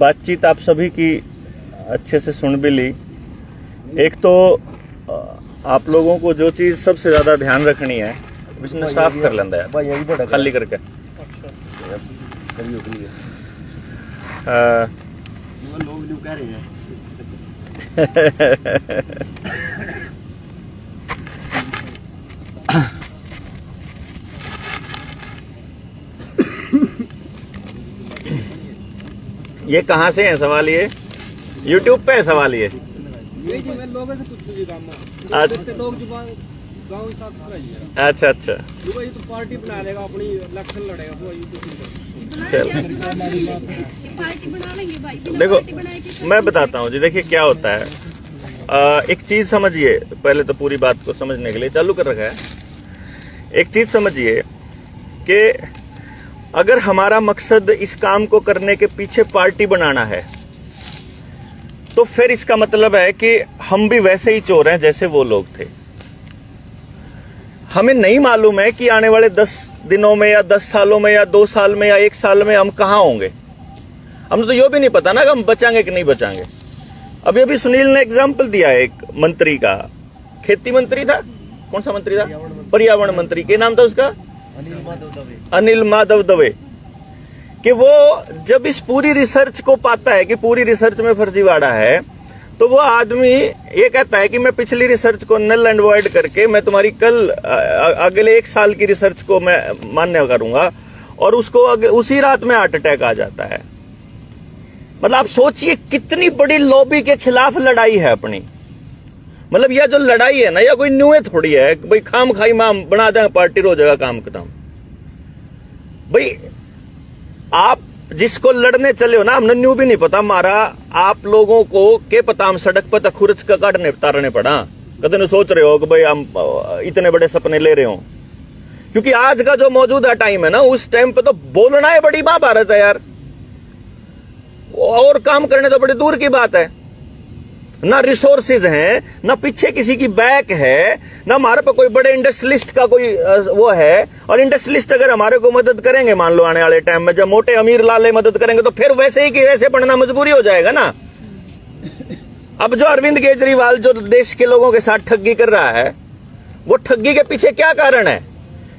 बातचीत आप सभी की अच्छे से सुन भी ली। एक तो आप लोगों को जो चीज सबसे ज्यादा ध्यान रखनी है उसने साफ कर लेंदा है खाली करके। लोग कह रहे हैं ये कहाँ से है सवाल? ये YouTube पे है सवाल। ये मैं लोगों से पूछूं जी काम लोग जो गांव साफ कराइए। अच्छा अच्छा, ये तो पार्टी बना लेगा, अपनी इलेक्शन लड़ेगा वो पार्टी बना लेंगे भाई। देखो मैं बताता हूँ जी। देखिए क्या होता है, एक चीज समझिए। पहले तो पूरी बात को समझने के लिए चालू कर रखा है। एक चीज समझिए कि अगर हमारा मकसद इस काम को करने के पीछे पार्टी बनाना है तो फिर इसका मतलब है कि हम भी वैसे ही चोर हैं जैसे वो लोग थे। हमें नहीं मालूम है कि आने वाले 10 दिनों में या 10 सालों में या 2 साल में या 1 साल में हम कहां होंगे। हमें तो ये भी नहीं पता ना कि हम बचाएंगे कि नहीं बचाएंगे। अभी सुनील ने एग्जाम्पल दिया है एक मंत्री का, खेती मंत्री था, कौन सा मंत्री था? पर्यावरण मंत्री। के नाम था उसका? अनिल माधव दवे। कि वो जब इस पूरी रिसर्च को पाता है कि पूरी रिसर्च में फर्जीवाड़ा है, तो वो आदमी ये कहता है कि मैं पिछली रिसर्च को नल एंड वॉइड करके मैं तुम्हारी कल अगले 1 साल की रिसर्च को मैं मान्य करूंगा, और उसको उसी रात में हार्ट अटैक आ जाता है। मतलब आप सोचिए कितनी बड़ी लॉबी के खिलाफ लड़ाई है अपनी। मतलब यह जो लड़ाई है ना, यह कोई न्यू थोड़ी है भाई खाम खाई माम बना दें पार्टी रो जाएगा काम खत्म। भाई आप जिसको लड़ने चले हो ना, हमने न्यू भी नहीं पता मारा, आप लोगों को के पता हम सड़क पर खुरच का काटने तारने पड़ा। कदे न सोच रहे हो कि भाई हम इतने बड़े सपने ले रहे हो। क्योंकि आज का जो मौजूदा टाइम है ना, उस टाइम पे तो बोलना है बड़ी महाभारत है यार, और काम करने तो बड़ी दूर की बात है। ना रिसोर्सेज हैं, ना पीछे किसी की बैक है, ना हमारे पे कोई बड़े इंडस्ट्रियलिस्ट का कोई वो है। और इंडस्ट्रियलिस्ट अगर हमारे को मदद करेंगे, मान लो आने वाले टाइम में जब मोटे अमीर लाले मदद करेंगे, तो फिर वैसे ही कि वैसे बनना मजबूरी हो जाएगा ना। अब जो अरविंद केजरीवाल जो देश के लोगों के साथ ठगी कर रहा है, वो ठगी के पीछे क्या कारण है?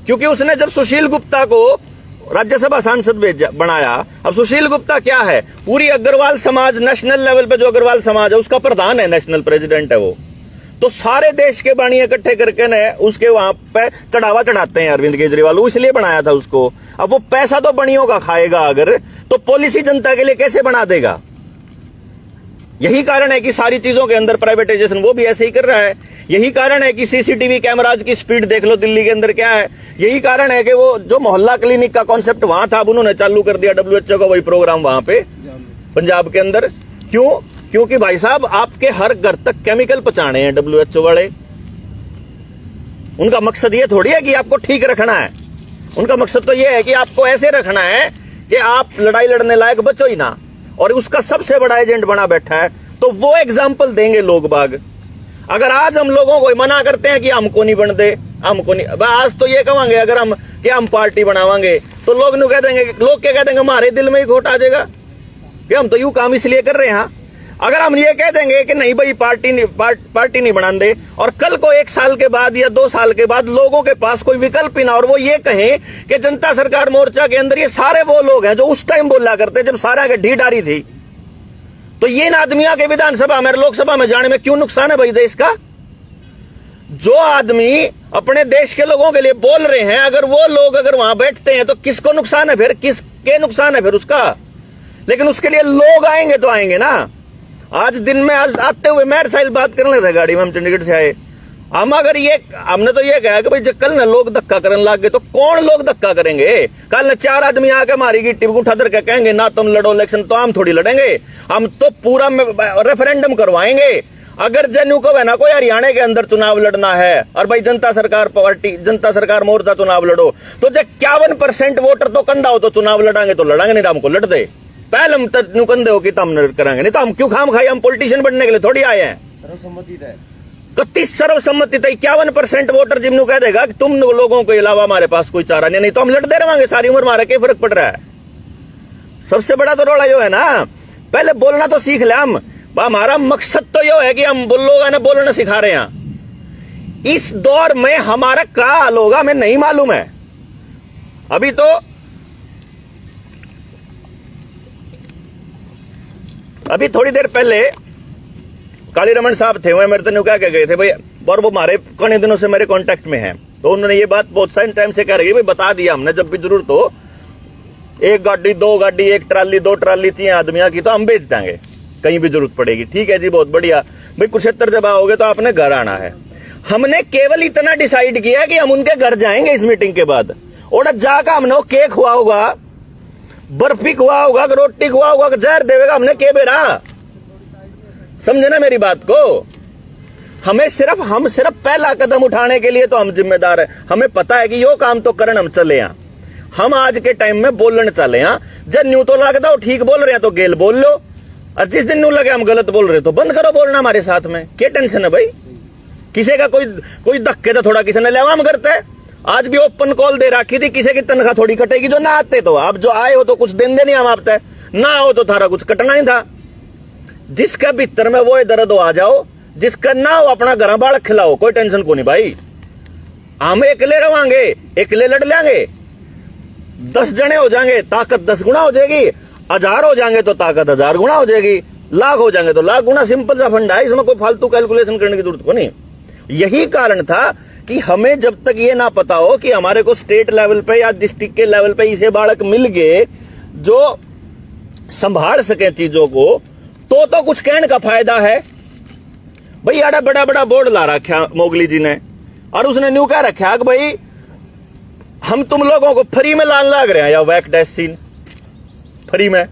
क्योंकि उसने जब सुशील गुप्ता को राज्यसभा सांसद बनाया। अब सुशील गुप्ता क्या है? पूरी अग्रवाल समाज, नेशनल लेवल पे जो अग्रवाल समाज है उसका प्रधान है, नेशनल प्रेसिडेंट है वो। तो सारे देश के बाणी इकट्ठे करके ने उसके वहां पे चढ़ावा चढ़ाते हैं अरविंद केजरीवाल। इसलिए बनाया था उसको। अब वो पैसा तो बणियों का खाएगा अगर, तो पॉलिसी जनता के लिए कैसे बना देगा? यही कारण है कि सारी चीजों के अंदर प्राइवेटाइजेशन वो भी ऐसे ही कर रहा है। यही कारण है कि सीसीटीवी कैमराज की स्पीड देख लो दिल्ली के अंदर क्या है। यही कारण है कि वो जो मोहल्ला क्लिनिक का कॉन्सेप्ट वहां था, अब उन्होंने चालू कर दिया WHO का वही प्रोग्राम वहां पे पंजाब के अंदर। क्यों? क्योंकि भाई साहब आपके हर घर तक केमिकल पहुंचाने हैं WHO वाले। उनका मकसद ये थोड़ी है कि आपको ठीक रखना है, उनका मकसद तो ये है कि आपको ऐसे रखना है कि आप लड़ाई लड़ने लायक बचो ही ना। और उसका सबसे बड़ा एजेंट बना बैठा है। तो वो एग्जाम्पल देंगे लोग बाग। अगर आज हम लोगों को मना करते हैं कि हमको नहीं बन दे, हमको नहीं, आज तो ये कहेंगे अगर हम कि हम पार्टी बनावांगे तो लोग कह देंगे, लोग क्या कह देंगे, हमारे दिल में ही खोट आ जाएगा कि हम तो यूं काम इसलिए कर रहे हैं। अगर हम ये कह देंगे कि नहीं भाई पार्टी नहीं बना दे, और कल को 1 साल के बाद या 2 साल के बाद लोगों के पास कोई विकल्प ही ना, और वो ये कहें कि जनता सरकार मोर्चा के अंदर ये सारे वो लोग हैं जो उस टाइम बोला करते जब सारा के ढी डारी थी, तो ये इन आदमियों के विधानसभा में लोकसभा में जाने में क्यों नुकसान है भाई देश का? जो आदमी अपने देश के लोगों के लिए बोल रहे हैं, अगर वो लोग अगर वहां बैठते हैं तो किसको नुकसान है? फिर किसके नुकसान है फिर उसका? लेकिन उसके लिए लोग आएंगे तो आएंगे ना। आज दिन में आज आते हुए मेरे साइल बात करने लगे गाड़ी में, हम चंडीगढ़ से आए। हम अगर ये हमने तो ये कहा कि भाई जब कल ना लोग धक्का करने लग गए तो कौन लोग धक्का करेंगे? कल 4 आदमी आके हमारी गिट्टी उठा धर के कहेंगे ना तुम लड़ो इलेक्शन, तो हम थोड़ी लड़ेंगे। हम तो पूरा रेफरेंडम करवाएंगे। अगर जनु को है ना कोई हरियाणा के अंदर चुनाव लड़ना है और भाई जनता सरकार मोर्चा चुनाव लड़ो, तो जब 51% वोटर तो कंधा हो तो चुनाव लड़ांगे तो लड़ांगे, नहीं तो हमको लड़ दे। पहले हम तनु कंधे हो कि तम करेंगे, नहीं तो हम क्यों खाम खाई? हम पॉलिटिशियन बनने के लिए थोड़ी आए हैं। सर्वसम्मति 51% वोटर जिम्नू कह देगा कि तुम लोगों के अलावा हमारे पास कोई चारा नहीं, तो हम लड़ते रहेंगे सारी उम्र। हमारा क्या फर्क पड़ रहा है? सबसे बड़ा तो रोड़ा जो है ना, पहले बोलना तो सीख ले हम। हमारा मकसद तो यह है कि हम लोगों ने बोलना सिखा रहे हैं। इस दौर में हमारा क्या हाल होगा हमें नहीं मालूम है। अभी थोड़ी देर पहले काली रमन साहब थे, वह मेरे तो क्या कह गए थे भाई, और वो हमारे कई दिनों से मेरे कांटेक्ट में हैं, तो उन्होंने ये बात बहुत सारे टाइम से कह रही है भाई, बता दिया हमने जब भी जरूरत हो, एक गाड़ी, दो गाड़ी, एक ट्राली, दो ट्राली चाहिए आदमियों की तो हम बेच देंगे कहीं भी जरूरत पड़ेगी। ठीक है जी, बहुत बढ़िया भाई। कुरुक्षेत्र जब आओगे तो आपने घर आना है। हमने केवल इतना डिसाइड किया कि हम उनके घर जाएंगे इस मीटिंग के बाद, और जाकर हमने केक हुआ होगा, बर्फी खुआ होगा, रोटी खुआ होगा, जहर देवेगा हमने के बेरा। समझे ना मेरी बात को। हम सिर्फ पहला कदम उठाने के लिए तो हम जिम्मेदार है। हमें पता है कि यो काम तो करन हम चले हैं। हम आज के टाइम में बोलने चले हैं। जब न्यू तो लगता हो ठीक बोल रहे हैं तो गेल बोल लो, और जिस दिन न्यू लगे हम गलत बोल रहे तो बंद करो बोलना हमारे साथ में। क्या टेंशन है भाई, किसी का कोई धक्के तो थोड़ा किसी ने लेवा हम करते हैं। आज भी ओपन कॉल दे रखी थी, किसी की तनख्वाह थोड़ी कटेगी जो ना आते, तो आप जो आए हो तो कुछ दिन देने हम आपते, ना आओ तो थारा कुछ कटना ही था। जिसका भीतर में वो दर्द हो आ जाओ, जिसका ना हो अपना घर बाल खिलाओ, कोई टेंशन को नहीं भाई। हम एकले रवांगे, एकले लड़ लेंगे, 10 जने हो जाएंगे ताकत 10 गुना हो जाएगी, 1000 हो जाएंगे तो ताकत 1000 गुना हो जाएगी, लाख हो जाएंगे तो लाख गुना। सिंपल सा फंडा है, इसमें कोई फालतू कैलकुलेशन करने की जरूरत को नहीं। यही कारण था कि हमें जब तक ये ना पता हो कि हमारे को स्टेट लेवल पे या डिस्ट्रिक्ट के लेवल पे इसे बालक मिल गए जो संभाल सके चीजों को, तो कुछ कहने का फायदा है भाई। यार बड़ा बड़ा बोर्ड ला रखा मोगली जी ने, और उसने न्यू कह रखा कि भाई हम तुम लोगों को फ्री में लान लाग रहे हैं, या वैक डैश सीन फ्री में।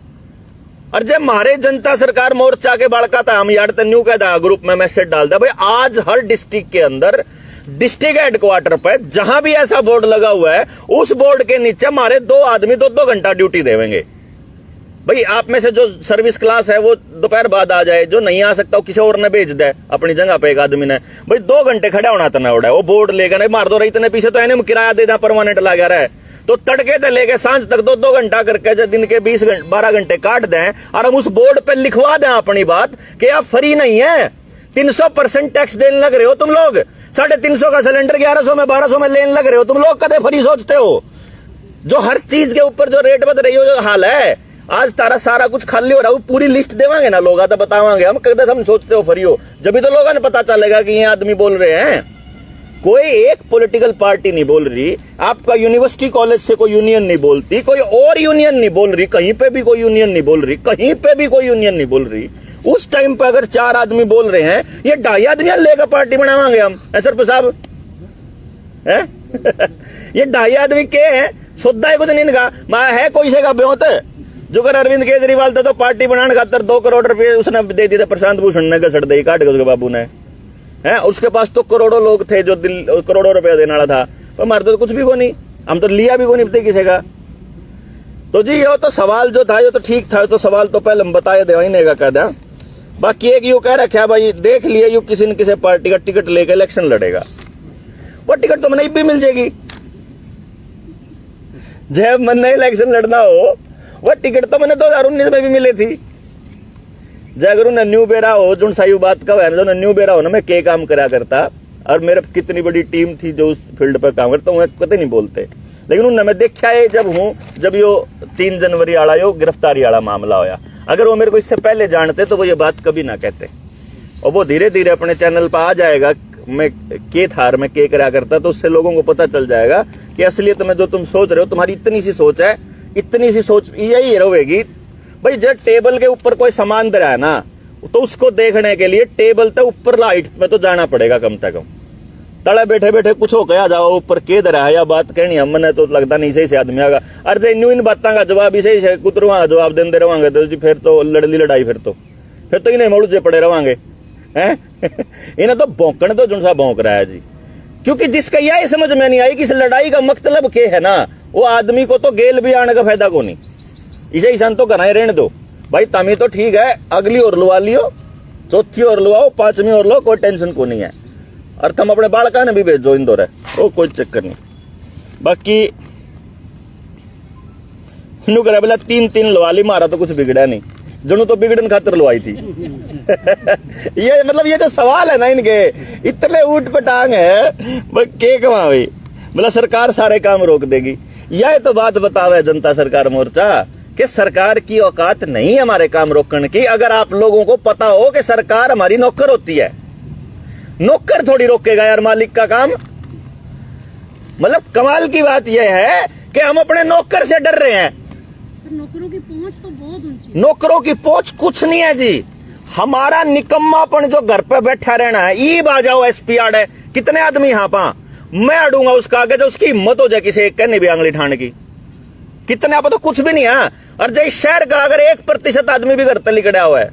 और जब हमारे जनता सरकार मोर्चा के बालका था, हम यार न्यू कहता ग्रुप में मैसेज डाल दिया भाई, आज हर डिस्ट्रिक्ट के अंदर डिस्ट्रिक्ट हेडक्वार्टर पर जहां भी ऐसा बोर्ड लगा हुआ है, उस बोर्ड के नीचे हमारे 2 आदमी 2-2 घंटा ड्यूटी देवेंगे भाई। आप में से जो सर्विस क्लास है वो दोपहर बाद आ जाए, जो नहीं आ सकता वो किसी और ने भेज दे अपनी जगह पे। एक आदमी ने भाई 2 घंटे खड़ा होना था ना, उड़ा वो बोर्ड लेकर मार दो रही इतने पीछे, तो इन्हें किराया दे दें परमानेंट लगा रहा है, तो तड़के से लेके सांझ तक 2-2 घंटा करके जब दिन के 12 घंटे काट दें, और हम उस बोर्ड पे लिखवा दें अपनी बात कि आप फ्री नहीं है, 300% टैक्स देने लग रहे हो तुम लोग, 350 का सिलेंडर 1100 में 1200 में लेने लग रहे हो तुम लोग, कदे फ्री सोचते हो। जो हर चीज के ऊपर जो रेट बद रही हो, जो हाल है, आज तारा सारा कुछ खाली हो रहा है, पूरी लिस्ट देवांगे ना लोग, तो बतावांगे हम कदे हम सोचते हो फ्री हो, जब भी तो लोगों ने पता चलेगा कि ये आदमी बोल रहे हैं। कोई एक पॉलिटिकल पार्टी नहीं बोल रही, आपका यूनिवर्सिटी कॉलेज से कोई यूनियन नहीं बोलती, कोई और यूनियन नहीं बोल रही, कहीं पे भी कोई यूनियन नहीं बोल रही, कहीं पे भी कोई यूनियन नहीं बोल रही। उस टाइम पे अगर 4 आदमी बोल रहे हैं, ये 2.5 आदमी लेकर पार्टी बनावांगे हम, सर साहब है ये 2.5 आदमी के हैं, सौदा है कुछ नहीं इनका, मैं है कोई से का ब्योत जो कर अरविंद केजरीवाल था तो पार्टी बनाने खातर 2 करोड़ रुपए उसने दे दिए थे प्रशांत भूषण ने, घसड़ दे काट के उसके बाबू ने, है उसके पास तो करोड़ों लोग थे जो करोड़ों रुपया देने वाला था, पर हमारे तो कुछ भी को नहीं, हम तो लिया भी को नहीं पता किसी का। तो जी ये तो सवाल जो था ये तो ठीक था, तो सवाल तो पहले हम बताए दे वही का कह दिया। बाकी एक यू कह रखा भाई देख लिए यू किसी न किसी पार्टी का टिकट लेकर इलेक्शन लड़ेगा, वो टिकट तो मैंने भी मिल जाएगी। जब मैंने इलेक्शन लड़ना हो वह टिकट तो मैंने 2019 में भी मिली थी। जगर उन्हें न्यू बेरा हो जो सही बात का जो न्यू बेरा हो ना, मैं के काम करा करता और मेरे कितनी बड़ी टीम थी जो उस फील्ड पर काम करता हूँ, कतई नहीं बोलते, लेकिन उन्हें मैं देखा है जब यो 3 जनवरी आला यो गिरफ्तारी वाला मामला होया, अगर वो मेरे को इससे पहले जानते तो वो ये बात कभी ना कहते, और वो धीरे धीरे अपने चैनल पर आ जाएगा मैं के थार में के करा करता, तो उससे लोगों को पता चल जाएगा कि असलियत में जो तुम सोच रहे हो तुम्हारी इतनी सी सोच है, इतनी सी सोच यही रहेगी भाई। जब टेबल के ऊपर कोई सामान धरा है ना, तो उसको देखने के लिए टेबल तक ऊपर लाइट में तो जाना पड़ेगा कम से कम, तले बैठे बैठे कुछ हो कहा जाओ ऊपर के धरा है या बात कहनी हमने तो लगता नहीं सही से आदमी आगा। अरे इन बातों का जवाब ही सही से कुतरवा जवाब देते रहोगे तो जी फिर तो लड़ली लड़ाई, फिर तो इन्हें मौलूजे पड़े रहोगे हैं इन्हें तो भौंकने तो जुनसा भौंक रहा है जी, क्योंकि जिसका यह समझ में नहीं आई कि इस लड़ाई का मतलब क्या है ना, वो आदमी को तो गेल भी आने का फायदा को नहीं, इसे ईशान तो कराए रहने दो भाई, तमी तो ठीक है अगली और लुआ लियो, चौथी और लुआओ, 5वीं और लो, कोई टेंशन को नहीं है, और तुम अपने बालका ने भी भेजो इन दौरे, वो कोई चक्कर नहीं। बाकी करे बोला 3 लुआ ली, मारा तो कुछ बिगड़ा नहीं, जनू तो बिगड़न खातर लो आई थी। ये मतलब ये जो सवाल है ना इनके, इतने ऊट पटांग है के कमा भाई, मतलब सरकार सारे काम रोक देगी। यह तो बात बतावे जनता सरकार मोर्चा कि सरकार की औकात नहीं है हमारे काम रोकने की। अगर आप लोगों को पता हो कि सरकार हमारी नौकर होती है, नौकर थोड़ी रोकेगा यार मालिक का काम। मतलब कमाल की बात यह है कि हम अपने नौकर से डर रहे हैं। नौकरों की पहुंच तो बहुत ऊंची। नौकरों की पहुंच कुछ नहीं है जी। हमारा निकम्मापन जो घर पे बैठा रहना है, ईब आ जाओ एसपी आड़ है, कितने आदमी यहाँ पा मैं अड़ूंगा उसका आगे, जो उसकी हिम्मत हो जाए किसी एक कहने भी आंगली ठाने की, कितने आप तो कुछ भी नहीं है। और जो इस शहर का अगर 1% आदमी भी घर तक लिकड़ा हुआ है,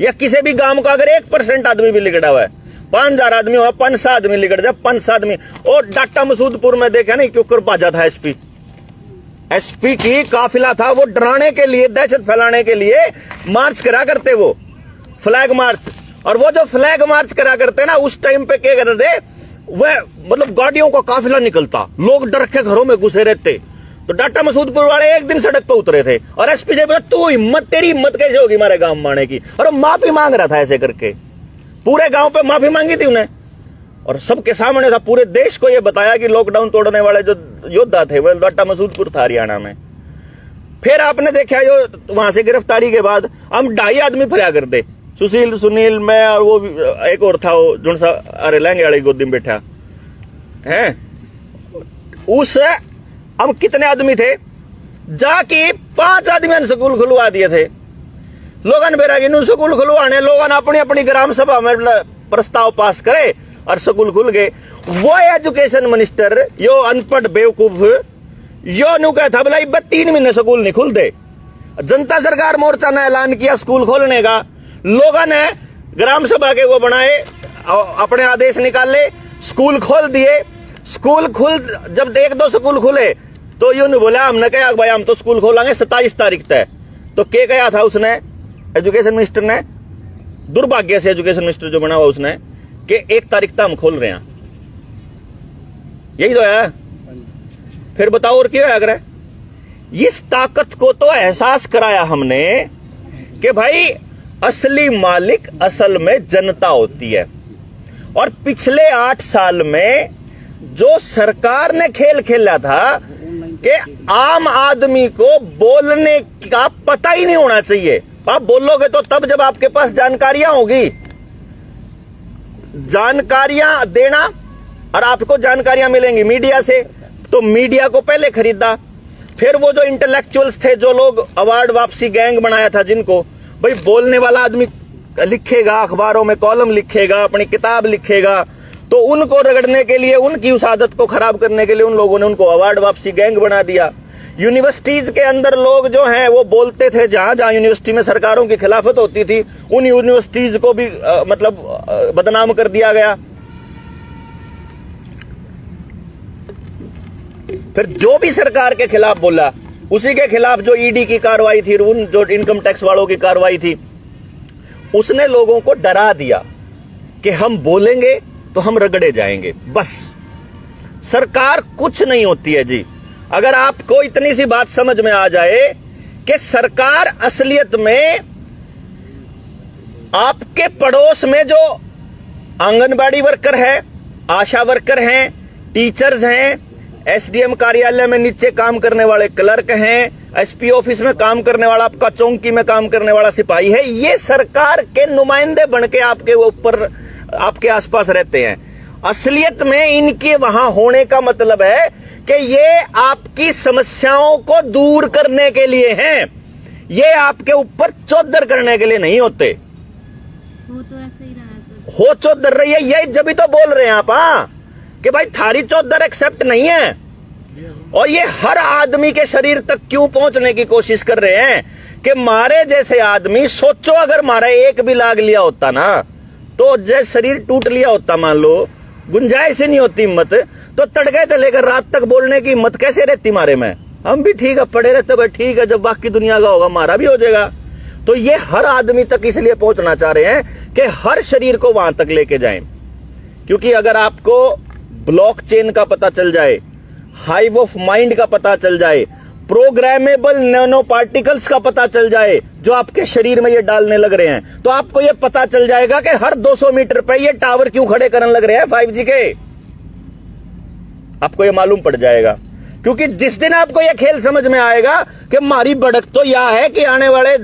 या किसी भी गांव का अगर 1% आदमी भी लिकड़ा हुआ है, 5000 आदमी हुआ, 500 आदमी लिकड़ जाए, 500 आदमी। और डाटा मसूदपुर में देखा नहीं क्यों कर बाजा था एसपी की काफिला था, वो डराने के लिए, दहशत फैलाने के लिए मार्च करा करते, वो फ्लैग मार्च। और वो जो फ्लैग मार्च करा करते ना, उस टाइम पे क्या करते थे, वह मतलब गाड़ियों का काफिला निकलता, लोग डर के घरों में घुसे रहते। तो डाटा मसूदपुर वाले एक दिन सड़क पे उतरे थे और एसपी से बोला तू हिम्मत, तेरी हिम्मत कैसे होगी हमारे गांव में आने की। और माफी मांग रहा था ऐसे करके, पूरे गांव पे माफी मांगी थी उन्हें, और सबके सामने था, पूरे देश को यह बताया कि लॉकडाउन तोड़ने वाले जो योद्धा थे वो डाटा मसूदपुर था हरियाणा में। फिर आपने देखा जो वहां से गिरफ्तारी के बाद हम 2.5 आदमी फरिया करते, सुनील मैं और वो एक और था, वो जुन सा अरे लहंगे वाली गोदी में बैठा है, उस हम कितने आदमी थे, जाके 5 आदमी स्कूल खुलवा दिए थे। लोगन बेरागी स्कूल खुलवाने, लोगन अपनी अपनी ग्राम सभा में प्रस्ताव पास करे और स्कूल खुल गए। वो एजुकेशन मिनिस्टर यो अनपढ़ बेवकूफ यो नु कहता बोला 3 महीने स्कूल नहीं खुलते। जनता सरकार मोर्चा ने ऐलान किया स्कूल खोलने का, लोगों ने ग्राम सभा के वो बनाए, अपने आदेश निकाले, स्कूल खोल दिए। स्कूल खुल जब 1-2 स्कूल खुले तो यूं नहीं बोला, हमने कहा भाई हम तो स्कूल खोलेंगे 27 तारीख तक। तो क्या कहा था उसने, एजुकेशन मिनिस्टर ने, दुर्भाग्य से एजुकेशन मिनिस्टर जो बना हुआ उसने, कि 1 तारीख तक हम खोल रहे हैं। यही तो है। फिर बताओ और क्या है। अगर इस ताकत को तो एहसास कराया हमने कि भाई असली मालिक असल में जनता होती है। और पिछले 8 साल में जो सरकार ने खेल खेला था कि आम आदमी को बोलने का पता ही नहीं होना चाहिए। आप बोलोगे तो तब जब आपके पास जानकारियां होगी, जानकारियां देना, और आपको जानकारियां मिलेंगी मीडिया से, तो मीडिया को पहले खरीदा। फिर वो जो इंटेलेक्चुअल्स थे, जो लोग अवार्ड वापसी गैंग बनाया था, जिनको भाई बोलने वाला आदमी लिखेगा, अखबारों में कॉलम लिखेगा, अपनी किताब लिखेगा, तो उनको रगड़ने के लिए, उनकी उस आदत को खराब करने के लिए उन लोगों ने उनको अवार्ड वापसी गैंग बना दिया। यूनिवर्सिटीज के अंदर लोग जो हैं वो बोलते थे, जहां जहां यूनिवर्सिटी में सरकारों की खिलाफत होती थी, उन यूनिवर्सिटीज को भी मतलब बदनाम कर दिया गया। फिर जो भी सरकार के खिलाफ बोला, उसी के खिलाफ जो ईडी की कार्रवाई थी, उन जो इनकम टैक्स वालों की कार्रवाई थी, उसने लोगों को डरा दिया कि हम बोलेंगे तो हम रगड़े जाएंगे। बस सरकार कुछ नहीं होती है जी। अगर आपको इतनी सी बात समझ में आ जाए कि सरकार असलियत में आपके पड़ोस में जो आंगनबाड़ी वर्कर है, आशा वर्कर हैं, टीचर्स हैं, एसडीएम कार्यालय में नीचे काम करने वाले क्लर्क हैं, एसपी ऑफिस में काम करने वाला, आपका चौकी में काम करने वाला सिपाही है, ये सरकार के नुमाइंदे बनके आपके ऊपर, आपके आसपास रहते हैं। असलियत में इनके वहां होने का मतलब है कि ये आपकी समस्याओं को दूर करने के लिए हैं, ये आपके ऊपर चौधर करने के लिए नहीं होते। वो तो ऐसे ही रहा सर। हो चौधर रही है, यही जब भी तो बोल रहे हैं आप, कि भाई थारी चौधर एक्सेप्ट नहीं है। और ये हर आदमी के शरीर तक क्यों पहुंचने की कोशिश कर रहे हैं कि मारे जैसे आदमी, सोचो अगर मारा एक भी लाग लिया होता ना, तो जैसे शरीर टूट लिया होता, मान लो गुंजाइश ही नहीं होती हिम्मत, तो तड़के से लेकर रात तक बोलने की हिम्मत कैसे रहती मारे में। हम भी ठीक है पड़े रहते, भाई ठीक है, जब बाकी दुनिया का होगा मारा भी हो जाएगा। तो ये हर आदमी तक इसलिए पहुंचना चाह रहे हैं कि हर शरीर को वहां तक लेके जाएं। क्योंकि अगर आपको ब्लॉकचेन का पता चल जाए, हाइव ऑफ माइंड का पता चल जाए, प्रोग्रामेबल नैनो पार्टिकल्स का पता चल जाए जो आपके शरीर में ये डालने लग रहे हैं, तो आपको ये पता चल जाएगा कि हर 200 मीटर पे ये टावर क्यों खड़े करने लग रहे हैं 5G के। आपको ये मालूम पड़ जाएगा, क्योंकि जिस दिन आपको ये खेल समझ में आएगा कि हमारी बढ़त तो यह है कि आने वाले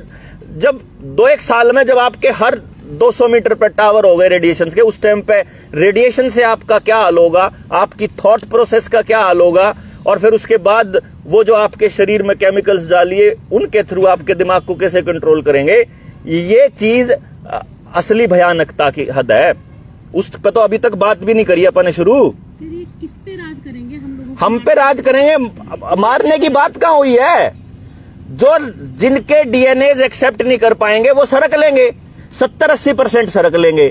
जब 2-1 साल में जब आपके हर 200 मीटर पर टावर हो गए रेडिएशन के, उस टाइम पे रेडिएशन से आपका क्या हाल होगा, आपकी थॉट प्रोसेस का क्या हाल होगा, और फिर उसके बाद वो जो आपके शरीर में केमिकल्स डालिए उनके थ्रू आपके दिमाग को कैसे कंट्रोल करेंगे। ये चीज असली भयानकता की हद है। उस पर तो अभी तक बात भी नहीं करी अपन ने शुरू। फिर ये किस पे राज करेंगे हम लोगों? हम पे राज करेंगे, मारने की बात कहां हुई है। जो जिनके डीएनए एक्सेप्ट नहीं कर पाएंगे वो सरक लेंगे, 70-80% सरक लेंगे,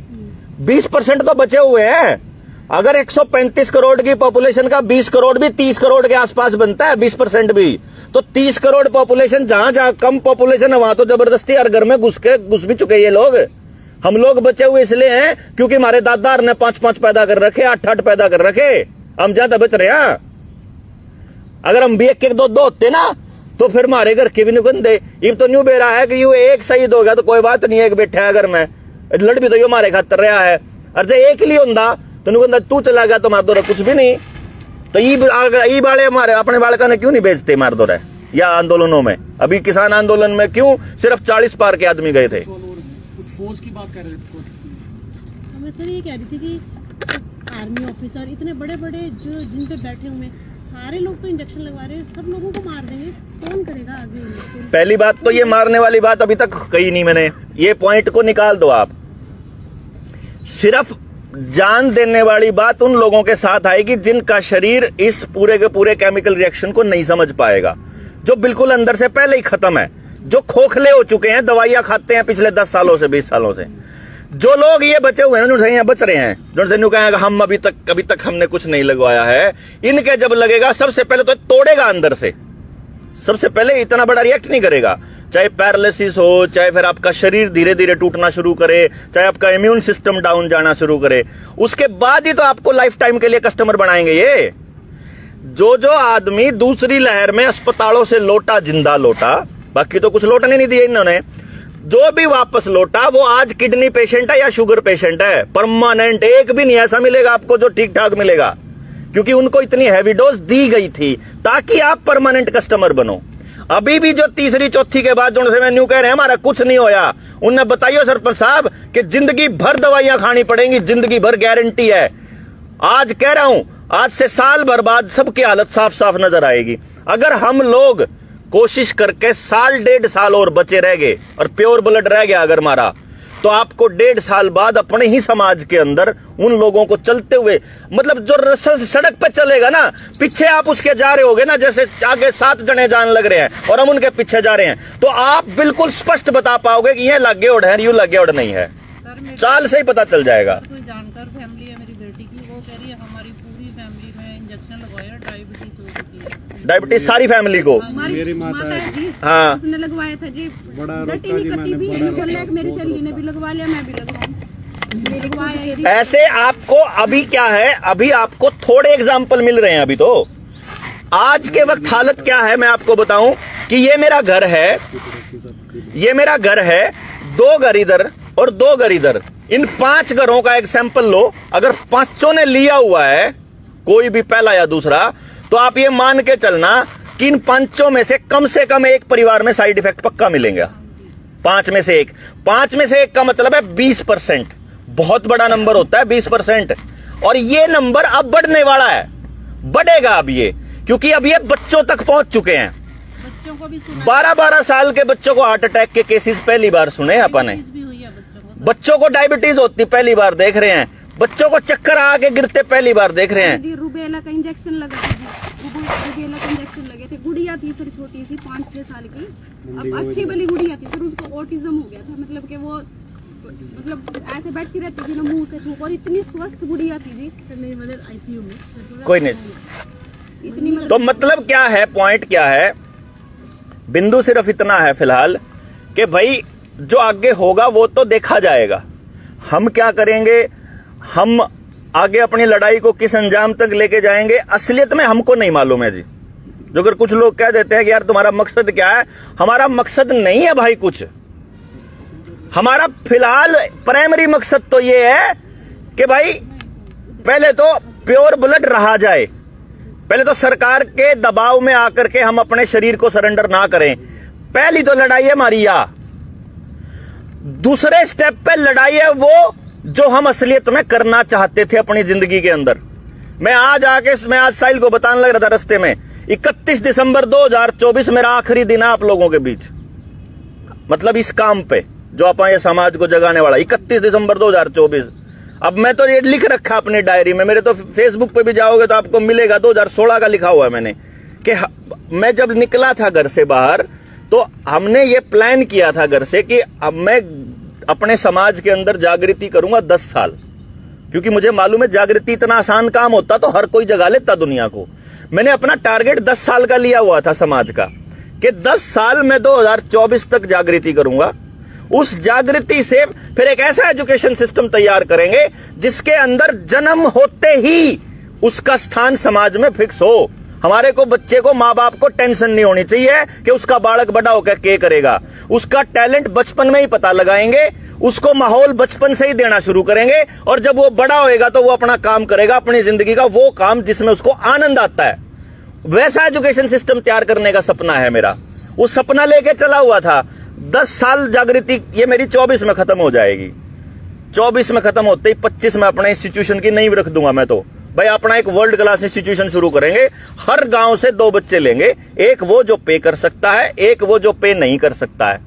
20% तो बचे हुए हैं। अगर 135 करोड़ की पॉपुलेशन का 20 करोड़ भी 30 करोड़ के आसपास बनता है, 20% भी, तो 30 करोड़ पॉपुलेशन, जहां जहां कम पॉपुलेशन है वहां तो जबरदस्ती हर घर में घुस भी चुके ये लोग। हम लोग बचे हुए इसलिए हैं क्योंकि हमारे दादा ने 5-5 पैदा कर रखे, 8-8 पैदा कर रखे, हम ज्यादा बच रहे हैं। अगर हम भी 1-1, 2-2 होते ना तो फिर हमारे घर के भी निकंदे। ये तो न्यू बेरा है कि यू एक शहीद हो गया तो कोई बात नहीं है, एक बैठा है अगर मैं लड़ भी तो यो हमारे खातर रहा है। अरे एक ही होंदा तो निकंदा तू चला गया तो मार दो रहा कुछ भी नहीं। तो ई बाले हमारे अपने बालका ने क्यों नहीं बेचते मार दो रहे या आंदोलनों में। अभी किसान आंदोलन में क्यों सिर्फ 40 पार के आदमी गए थे। कुछ फोर्स की बात कर रहे थे। मैं सर ये कह रही थी कि आर्मी ऑफिसर इतने बड़े बड़े जो जिन पे बैठे हुए सारे लोग तो इंजेक्शन लगवा रहे हैं, सब लोगों को मार देंगे, कौन करेगा आगे? पहली बात तो ये मारने वाली बात अभी तक कही नहीं मैंने, ये पॉइंट को निकाल दो आप। सिर्फ जान देने वाली बात उन लोगों के साथ आएगी जिनका शरीर इस पूरे के पूरे केमिकल रिएक्शन को नहीं समझ पाएगा, जो बिल्कुल अंदर से पहले ही खत्म है, जो खोखले हो चुके हैं, दवाइयां खाते हैं पिछले 10 सालों से 20 सालों से। जो लोग ये बचे हुए हैं जो यहाँ बच रहे हैं, जो कहेंगे हम अभी तक हमने कुछ नहीं लगवाया है, इनके जब लगेगा सबसे पहले तो तोड़ेगा अंदर से, सबसे पहले इतना बड़ा रिएक्ट नहीं करेगा। चाहे पैरालिसिस हो, चाहे फिर आपका शरीर धीरे धीरे टूटना शुरू करे, चाहे आपका इम्यून सिस्टम डाउन जाना शुरू करे, उसके बाद ही तो आपको लाइफ टाइम के लिए कस्टमर बनाएंगे ये। जो आदमी दूसरी लहर में अस्पतालों से लौटा जिंदा लौटा, बाकी तो कुछ लौटने नहीं दिए इन्होंने, जो भी वापस लौटा वो आज किडनी पेशेंट है या शुगर पेशेंट है, परमानेंट। एक भी नहीं ऐसा मिलेगा आपको जो ठीक ठाक मिलेगा, क्योंकि उनको इतनी हैवी डोज दी गई थी ताकि आप परमानेंट कस्टमर बनो। अभी भी जो तीसरी चौथी के बाद जो मैं न्यू कह रहे हैं हमारा कुछ नहीं होया, उन्हें बताइए सरपंच साहब कि जिंदगी भर दवाइयां खानी पड़ेंगी, जिंदगी भर गारंटी है। आज कह रहा हूं, आज से साल भर बाद सबकी हालत साफ साफ नजर आएगी। अगर हम लोग कोशिश करके 1.5 साल और बचे रह गए और प्योर ब्लड रह गया अगर हमारा, तो आपको 1.5 साल बाद अपने ही समाज के अंदर उन लोगों को चलते हुए, मतलब जो सड़क पे चलेगा ना, पीछे आप उसके जा रहे होगे ना, जैसे आगे 7 जने जान लग रहे हैं और हम उनके पीछे जा रहे हैं, तो आप बिल्कुल स्पष्ट बता पाओगे कि ये लगे उड़ है, यूं लगे उड़ नहीं है, चाल से ही पता चल जाएगा। कोई जानकार फैमिली है मेरी बेटी की, वो कह रही है हमारी पूरी फैमिली में इंजेक्शन लगवाया, डायबिटीज हो चुकी है। डायबिटीज सारी फैमिली को? मेरी माता है जी, हाँ, उसने लगवाया था जी, बड़ा डटी नहीं कती भी, बोल रहा है कि मेरी सहेली ने भी लगवा लिया, मैं भी लगवाऊं। ऐसे आपको अभी क्या है, अभी आपको थोड़े एग्जाम्पल मिल रहे हैं। अभी तो आज के वक्त हालत क्या है मैं आपको बताऊं कि ये मेरा घर है, ये मेरा घर है, 2 घर इधर और 2 घर इधर, इन 5 घरों का एक सैंपल लो। अगर 5 ने लिया हुआ है, कोई भी पहला या दूसरा, तो आप ये मान के चलना कि इन 5 में से कम एक परिवार में साइड इफेक्ट पक्का मिलेंगे। 5 में से एक का मतलब है 20%। बहुत बड़ा नंबर होता है 20%, और ये नंबर अब बढ़ने वाला है, बढ़ेगा अब ये, क्योंकि अब ये बच्चों तक पहुंच चुके हैं। बच्चों को भी 12-12 साल के बच्चों को हार्ट अटैक के केसेस पहली बार सुने अपन ने। भी हुई है बच्चों को डायबिटीज होती पहली बार देख रहे हैं, बच्चों को चक्कर आके गिरते पहली बार देख रहे हैं। रूबेला का इंजेक्शन लगा था जी, रूबेला का इंजेक्शन लगे थे। गुड़िया थी सर, छोटी सी 5-6 साल की, अब अच्छी वाली गुड़िया थी सर, उसको ऑटिज्म हो गया था, मतलब कि वो ऐसे बैठती रहती थी ना, मुंह से थूक, और इतनी स्वस्थ गुड़िया थी जी। सर मेरी मदर आईसीयू में, कोई नहीं, इतनी तो मतलब क्या है, पॉइंट क्या है, बिंदु सिर्फ इतना है फिलहाल कि भाई जो आगे होगा वो तो देखा जाएगा। हम क्या करेंगे, हम आगे अपनी लड़ाई को किस अंजाम तक लेके जाएंगे, असलियत में हमको नहीं मालूम है जी। जो अगर कुछ लोग कह देते हैं कि यार तुम्हारा मकसद क्या है, हमारा मकसद नहीं है भाई कुछ। हमारा फिलहाल प्राइमरी मकसद तो ये है कि भाई पहले तो प्योर ब्लड रहा जाए, पहले तो सरकार के दबाव में आकर के हम अपने शरीर को सरेंडर ना करें। पहली तो लड़ाई है हमारी या दूसरे स्टेप पे लड़ाई है वो जो हम असलियत में करना चाहते थे अपनी जिंदगी के अंदर। मैं आज साहिल को बताने लग रहा था रास्ते में, 31 दिसंबर 2024 मेरा आखिरी दिन है आप लोगों के बीच, मतलब इस काम पे जो आप ये समाज को जगाने वाला। 31 दिसंबर 2024। अब मैं तो ये लिख रखा अपनी डायरी में, मेरे तो फेसबुक पे भी जाओगे तो आपको मिलेगा 2016 का लिखा हुआ है मैंने, कि मैं जब निकला था घर से बाहर तो हमने ये प्लान किया था घर से कि अब मैं अपने समाज के अंदर जागृति करूंगा 10 साल, क्योंकि मुझे मालूम है जागृति इतना आसान काम होता तो हर कोई जगा लेता दुनिया को। मैंने अपना टारगेट 10 साल का लिया हुआ था समाज का, कि 10 साल में 2024 तक जागृति करूंगा। उस जागृति से फिर एक ऐसा एजुकेशन सिस्टम तैयार करेंगे जिसके अंदर जन्म होते ही उसका स्थान समाज में फिक्स हो। हमारे को बच्चे को, माँ बाप को टेंशन नहीं होनी चाहिए कि उसका बालक बड़ा होकर क्या करेगा। उसका टैलेंट बचपन में ही पता लगाएंगे, उसको माहौल बचपन से ही देना शुरू करेंगे, और जब वो बड़ा होएगा तो वो अपना काम करेगा, अपनी जिंदगी का वो काम जिसमें उसको आनंद आता है। वैसा एजुकेशन सिस्टम तैयार करने का सपना है मेरा। वो सपना लेके चला हुआ था। 10 साल जागृति ये मेरी 24 में खत्म हो जाएगी। 24 में खत्म होते ही 25 में अपने इंस्टीट्यूशन की नींव रख दूंगा मैं। तो भाई अपना एक वर्ल्ड क्लास इंस्टीट्यूशन शुरू करेंगे। हर गांव से 2 बच्चे लेंगे, एक वो जो पे कर सकता है, एक वो जो पे नहीं कर सकता है।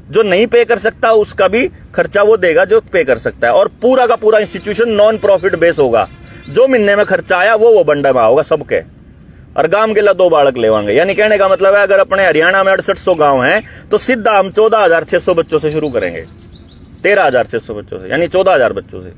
जो नहीं पे कर सकता उसका भी खर्चा वो देगा जो पे कर सकता है, और पूरा का पूरा इंस्टीट्यूशन नॉन प्रॉफिट बेस होगा। जो महीने में खर्चा आया वो बंडा में होगा सबके, और गांव के लिए 2 बालक लेवाएंगे। यानी कहने का मतलब है अगर अपने हरियाणा में 6800 गांव हैं तो सीधा हम 14,600 बच्चों से शुरू करेंगे, 13,600 बच्चों से, यानी 14,000 बच्चों से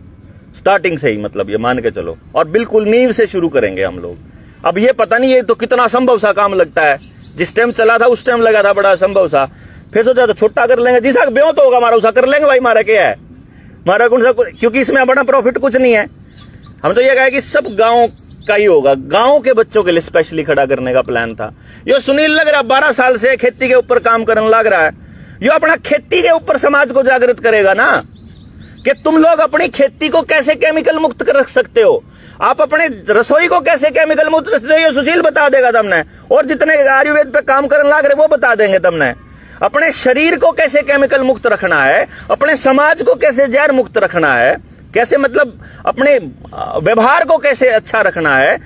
स्टार्टिंग से ही, मतलब ये मान के चलो, और बिल्कुल नींव से शुरू करेंगे हम लोग। अब ये पता नहीं ये तो कितना असंभव सा काम लगता है। जिस टाइम चला था उस टाइम लगा था बड़ा असंभव सा, फिर सोचा तो छोटा कर लेंगे, जिसा ब्यों तो होगा हमारा उसा कर लेंगे भाई। हमारा क्या है, हमारा कौन सा, क्योंकि इसमें बड़ा प्रॉफिट कुछ नहीं है। हम तो ये कहे कि सब गाँव का ही होगा, गांव के बच्चों के लिए स्पेशली खड़ा करने का प्लान था। यो सुनील लग रहा 12 साल से खेती के ऊपर काम करने लग रहा है, यो अपना खेती के ऊपर समाज को जागृत करेगा ना, कि तुम लोग अपनी खेती को कैसे केमिकल मुक्त कर रख सकते हो, आप अपने रसोई को कैसे केमिकल मुक्त रख सकते हो, ये सुशील बता देगा तुमने, और जितने आयुर्वेद पे काम करने लग रहे वो बता देंगे तुमने। अपने शरीर को कैसे केमिकल मुक्त रखना है, अपने समाज को कैसे जहर मुक्त रखना है, कैसे मतलब अपने व्यवहार को कैसे अच्छा रखना है।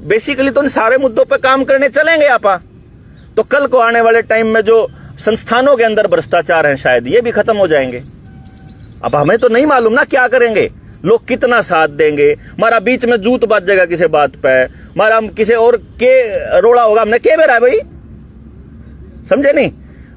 बेसिकली तो इन सारे मुद्दों पे काम करने चलेंगे आपा। तो कल को आने वाले टाइम में जो संस्थानों के अंदर भ्रष्टाचार है शायद ये भी खत्म हो जाएंगे। अब हमें तो नहीं मालूम ना क्या करेंगे, लोग कितना साथ देंगे। हमारा बीच में जूत बाजेगा किसी बात पे, हमारा हम किसी और के रोड़ा होगा, हमने के बेरा है भाई, समझे नहीं।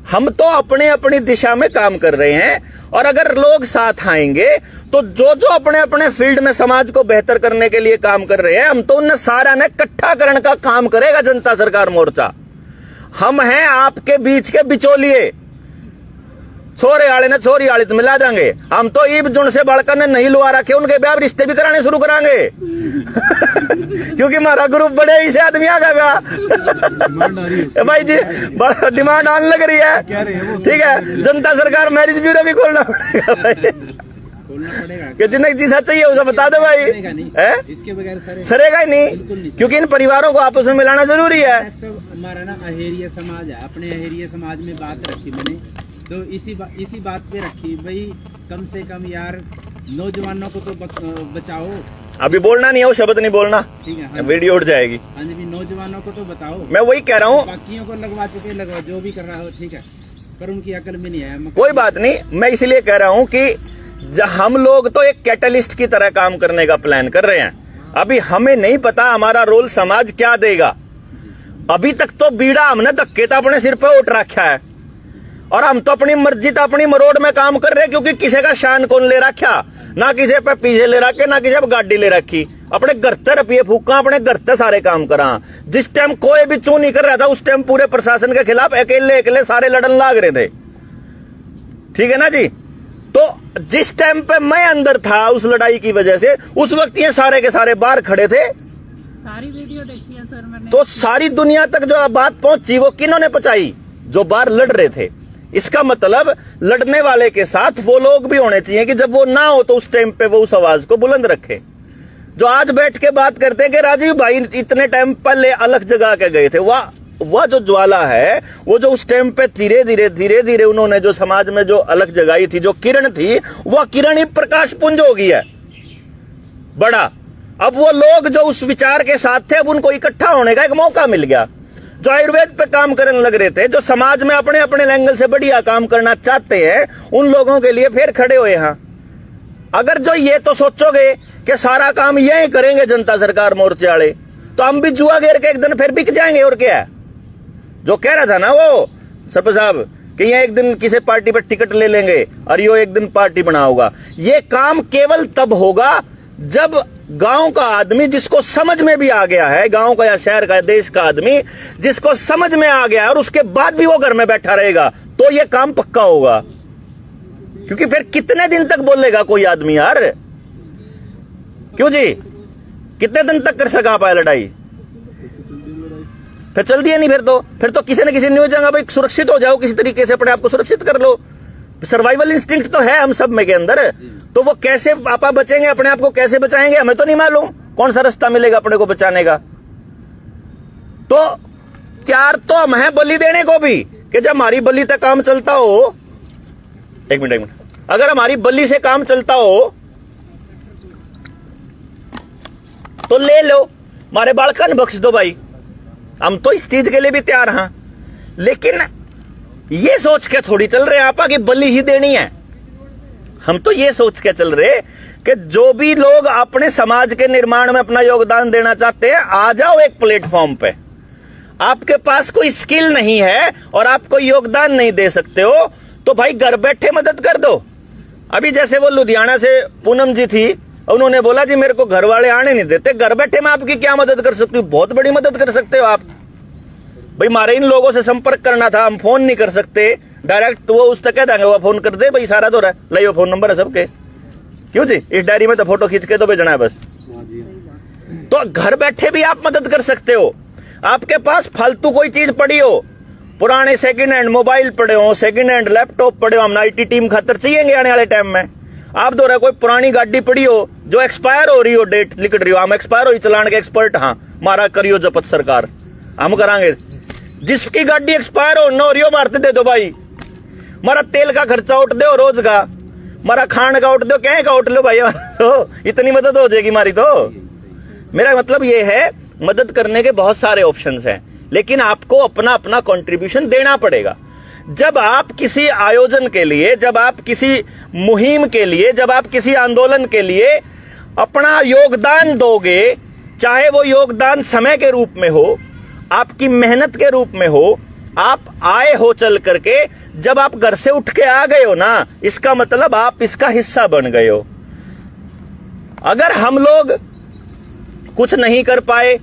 हम तो अपने अपनी दिशा में काम कर रहे हैं, और अगर लोग साथ आएंगे तो जो जो अपने अपने फील्ड में समाज को बेहतर करने के लिए काम कर रहे हैं, हम तो उन सारा ने इकट्ठा करने का काम करेगा जनता सरकार मोर्चा। हम हैं आपके बीच के बिचौलिए, छोरे आले ने छोरी आले तो मिला देंगे। हम तो ईब जुन से बड़का ने नहीं लुआ रखे, उनके ब्याह रिश्ते भी कराने शुरू कराएंगे क्योंकि हमारा ग्रुप बड़े ही से आदमी आ गया भाई जी, बड़ा डिमांड आने लग रही है। ठीक है, जनता सरकार मैरिज ब्यूरो भी खोलना पड़ेगा कि जिन्हें जिसा चाहिए उसे बता दो भाई, इसके बगैर सरेगा ही नहीं, क्योंकि इन परिवारों को आपस में मिलाना जरूरी है। हमारा ना अहेरिया समाज है, अपने अहेरिया समाज में बात रखी मैंने, तो इसी बात पे रखी भाई, कम से कम यार नौजवानों को तो बचाओ। अभी बोलना नहीं है, वो शब्द नहीं बोलना, ठीक है, वीडियो उठ जाएगी। हाँ जी, नौजवानों को तो बताओ। मैं वही कह रहा हूँ, बाकियों को लगवा चुके लगवाओ, जो भी कर रहा हो ठीक है, पर उनकी अकल में नहीं है। कोई बात नहीं, मैं इसलिए कह रहा हूँ कि हम लोग तो एक कैटलिस्ट की तरह काम करने का प्लान कर रहे हैं। अभी हमें नहीं पता हमारा रोल समाज क्या देगा। अभी तक तो बीड़ा हमने धक्के तो अपने सिर पे उठ रखा है, और हम तो अपनी मर्जी तो अपनी मरोड़ में काम कर रहे हैं, क्योंकि किसी का शान कौन ले रखा, ना किसी पे पीछे ले रखे, ना किसी पे गाड़ी ले रखी। अपने घर ते रुपये फूका, अपने घर ते सारे काम करा। जिस टाइम कोई भी चू नहीं कर रहा था उस टाइम पूरे प्रशासन के खिलाफ अकेले सारे लड़न लाग रहे थे। ठीक है ना जी। तो जिस टाइम पे मैं अंदर था उस लड़ाई की वजह से, उस वक्त ये सारे के सारे बाहर खड़े थे, सारी वीडियो देखी है सर मैंने। तो सारी दुनिया तक जो बात पहुंची वो किन्होंने पहुंचाई? जो बाहर लड़ रहे थे। इसका मतलब लड़ने वाले के साथ वो लोग भी होने चाहिए कि जब वो ना हो तो उस टाइम पे वो उस आवाज को बुलंद रखे। जो आज बैठ के बात करते हैं कि राजीव भाई इतने टाइम पहले अलग जगह के गए थे, वह जो ज्वाला है, वो जो उस टाइम पे धीरे धीरे उन्होंने जो समाज में जो अलग जगाई थी, जो किरण थी, वह किरण ही प्रकाश पुंज हो गई है बड़ा। अब वो लोग जो उस विचार के साथ थे, अब उनको इकट्ठा होने का एक मौका मिल गया। जो आयुर्वेद पे काम करने लग रहे थे, जो समाज में अपने अपने एंगल से बढ़िया काम करना चाहते हैं, उन लोगों के लिए फिर खड़े हुए हैं। अगर जो ये तो सोचोगे कि सारा काम यही करेंगे जनता सरकार मोर्चे वाले, तो हम भी जुआ घेर के एक दिन फिर बिक जाएंगे। और क्या है जो कह रहा था ना वो सरपंच साहब कि ये एक दिन किसी पार्टी पर टिकट ले लेंगे और यो एक दिन पार्टी बना होगा। ये काम केवल तब होगा जब गांव का आदमी, जिसको समझ में भी आ गया है, गांव का या शहर का या देश का आदमी जिसको समझ में आ गया है, और उसके बाद भी वो घर में बैठा रहेगा, तो ये काम पक्का होगा। क्योंकि फिर कितने दिन तक बोलेगा कोई आदमी यार? क्यों जी, कितने दिन तक कर सका पाए लड़ाई? फिर चल दिया नहीं। फिर तो किसी न किसी न्यूज जगह भाई सुरक्षित हो जाओ, किसी तरीके से अपने आप को सुरक्षित कर लो। सर्वाइवल इंस्टिंक्ट तो है हम सब में के अंदर, तो वो कैसे आपा बचेंगे, अपने आप को कैसे बचाएंगे, हमें तो नहीं मालूम कौन सा रास्ता मिलेगा अपने को बचाने का। तो तैयार तो हम हैं बलि देने को भी, कि जब हमारी बलि तक काम चलता हो, एक मिनट, अगर हमारी बलि से काम चलता हो तो ले लो, हमारे बालकन बख्श दो भाई, हम तो इस चीज के लिए भी तैयार हैं। लेकिन ये सोच के थोड़ी चल रहे आपा कि बलि ही देनी है। हम तो ये सोच के चल रहे कि जो भी लोग अपने समाज के निर्माण में अपना योगदान देना चाहते हैं, आ जाओ एक प्लेटफॉर्म पे। आपके पास कोई स्किल नहीं है और आप कोई योगदान नहीं दे सकते हो, तो भाई घर बैठे मदद कर दो। अभी जैसे वो लुधियाना से पूनम जी थी, उन्होंने बोला जी मेरे को घर वाले आने नहीं देते, घर बैठे मैं आपकी क्या मदद कर सकती हूँ? बहुत बड़ी मदद कर सकते हो आप भाई। हमारे इन लोगों से संपर्क करना था, हम फोन नहीं कर सकते डायरेक्ट, वो उस तक कह देंगे वो फोन कर दे भाई, सारा तो रहा लाई, वो फोन नंबर है सबके। क्यों जी, इस डायरी में तो फोटो खींच के तो भेजना है बस। तो घर बैठे भी आप मदद कर सकते हो। आपके पास फालतू कोई चीज पड़ी हो, पुराने सेकंड हैंड मोबाइल पड़े हो, सेकंड हैंड लैपटॉप पड़े हो, हम आईटी टीम खातर चाहिए आने वाले टाइम में। आप दो रहे कोई पुरानी गाड़ी पड़ी हो जो एक्सपायर हो रही हो, डेट लिख रही हो, हम एक्सपायर हो चलान के एक्सपर्ट, हाँ मारा करियो जपत सरकार, हम करांगे। जिसकी गाड़ी एक्सपायर हो न हो रही हो, मारते दे दो भाई। मारा तेल का खर्चा उठ दो रोज का, मारा खान का उठ दो, क्या का उठ लो भाई, तो इतनी मदद हो जाएगी हमारी। तो मेरा मतलब ये है, मदद करने के बहुत सारे ऑप्शंस हैं, लेकिन आपको अपना अपना कंट्रीब्यूशन देना पड़ेगा। जब आप किसी आयोजन के लिए, जब आप किसी मुहिम के लिए, जब आप किसी आंदोलन के लिए अपना योगदान दोगे, चाहे वो योगदान समय के रूप में हो, आपकी मेहनत के रूप में हो, आप आए हो चल करके, जब आप घर से उठ के आ गए हो ना, इसका मतलब आप इसका हिस्सा बन गए हो। अगर हम लोग कुछ नहीं कर पाए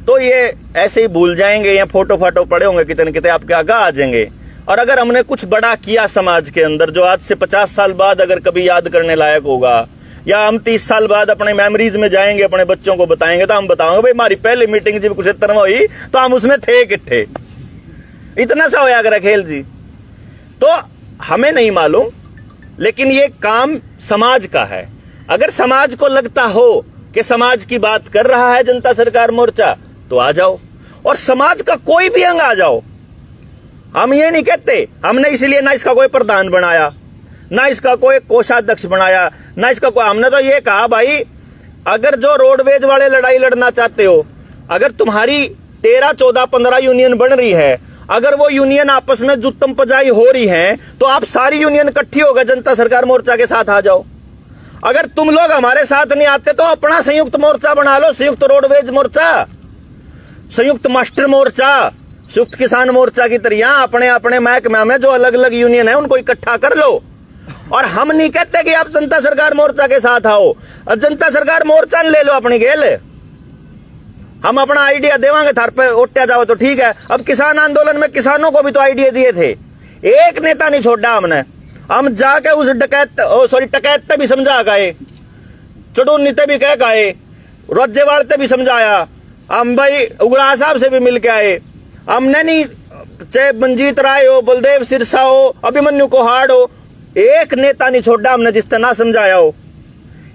तो ये ऐसे ही भूल जाएंगे, या फोटो फाटो पड़े होंगे कितने कितने आपके आगे आ जाएंगे। और अगर हमने कुछ बड़ा किया समाज के अंदर, जो आज से 50 साल बाद अगर कभी याद करने लायक होगा, या हम 30 साल बाद अपने मेमोरीज में जाएंगे, अपने बच्चों को बताएंगे, तो हम बताएंगे भाई हमारी पहली मीटिंग जब कुरुक्षेत्र में हुई तो हम उसमें थे किट्ठे, इतना सा होया कर खेल जी। तो हमें नहीं मालूम, लेकिन ये काम समाज का है। अगर समाज को लगता हो कि समाज की बात कर रहा है जनता सरकार मोर्चा, तो आ जाओ, और समाज का कोई भी अंग आ जाओ। हम ये नहीं कहते, हमने इसलिए ना इसका कोई प्रधान बनाया, ना इसका कोई कोषाध्यक्ष बनाया, ना इसका कोई, हमने तो ये कहा भाई अगर जो रोडवेज वाले लड़ाई लड़ना चाहते हो, अगर तुम्हारी 13, 14, 15 यूनियन बन रही है, अगर वो यूनियन आपस में जुत्तम पजाई हो रही है, तो आप सारी यूनियन इकट्ठी होकर जनता सरकार मोर्चा के साथ आ जाओ। अगर तुम लोग हमारे साथ नहीं आते तो अपना संयुक्त मोर्चा बना लो, संयुक्त रोडवेज मोर्चा, संयुक्त मास्टर मोर्चा, संयुक्त किसान मोर्चा की तरह अपने अपने महकमे में जो अलग अलग यूनियन है उनको इकट्ठा कर लो। और हम नहीं कहते कि आप जनता सरकार मोर्चा के साथ आओ, और जनता सरकार मोर्चा ले लो अपनी गेल, हम अपना आइडिया देवांगे, थार पे उठा जाओ तो ठीक है। अब किसान आंदोलन में किसानों को भी तो आइडिया दिए थे, एक नेता नहीं छोड़ा हमने, हम जाके उस टकैत पे भी समझा गए, चुड़ूनी ते भी कह गए, रोजेवाड़ ते भी समझाया, हम भाई उग्रा साहब से भी मिल के आए, हमने नहीं, चाहे मंजीत राय हो, बलदेव सिरसा हो, अभिमन्यु कोहाड़ हो, एक नेता नहीं छोड़ा हमने जिस तरह समझाया हो।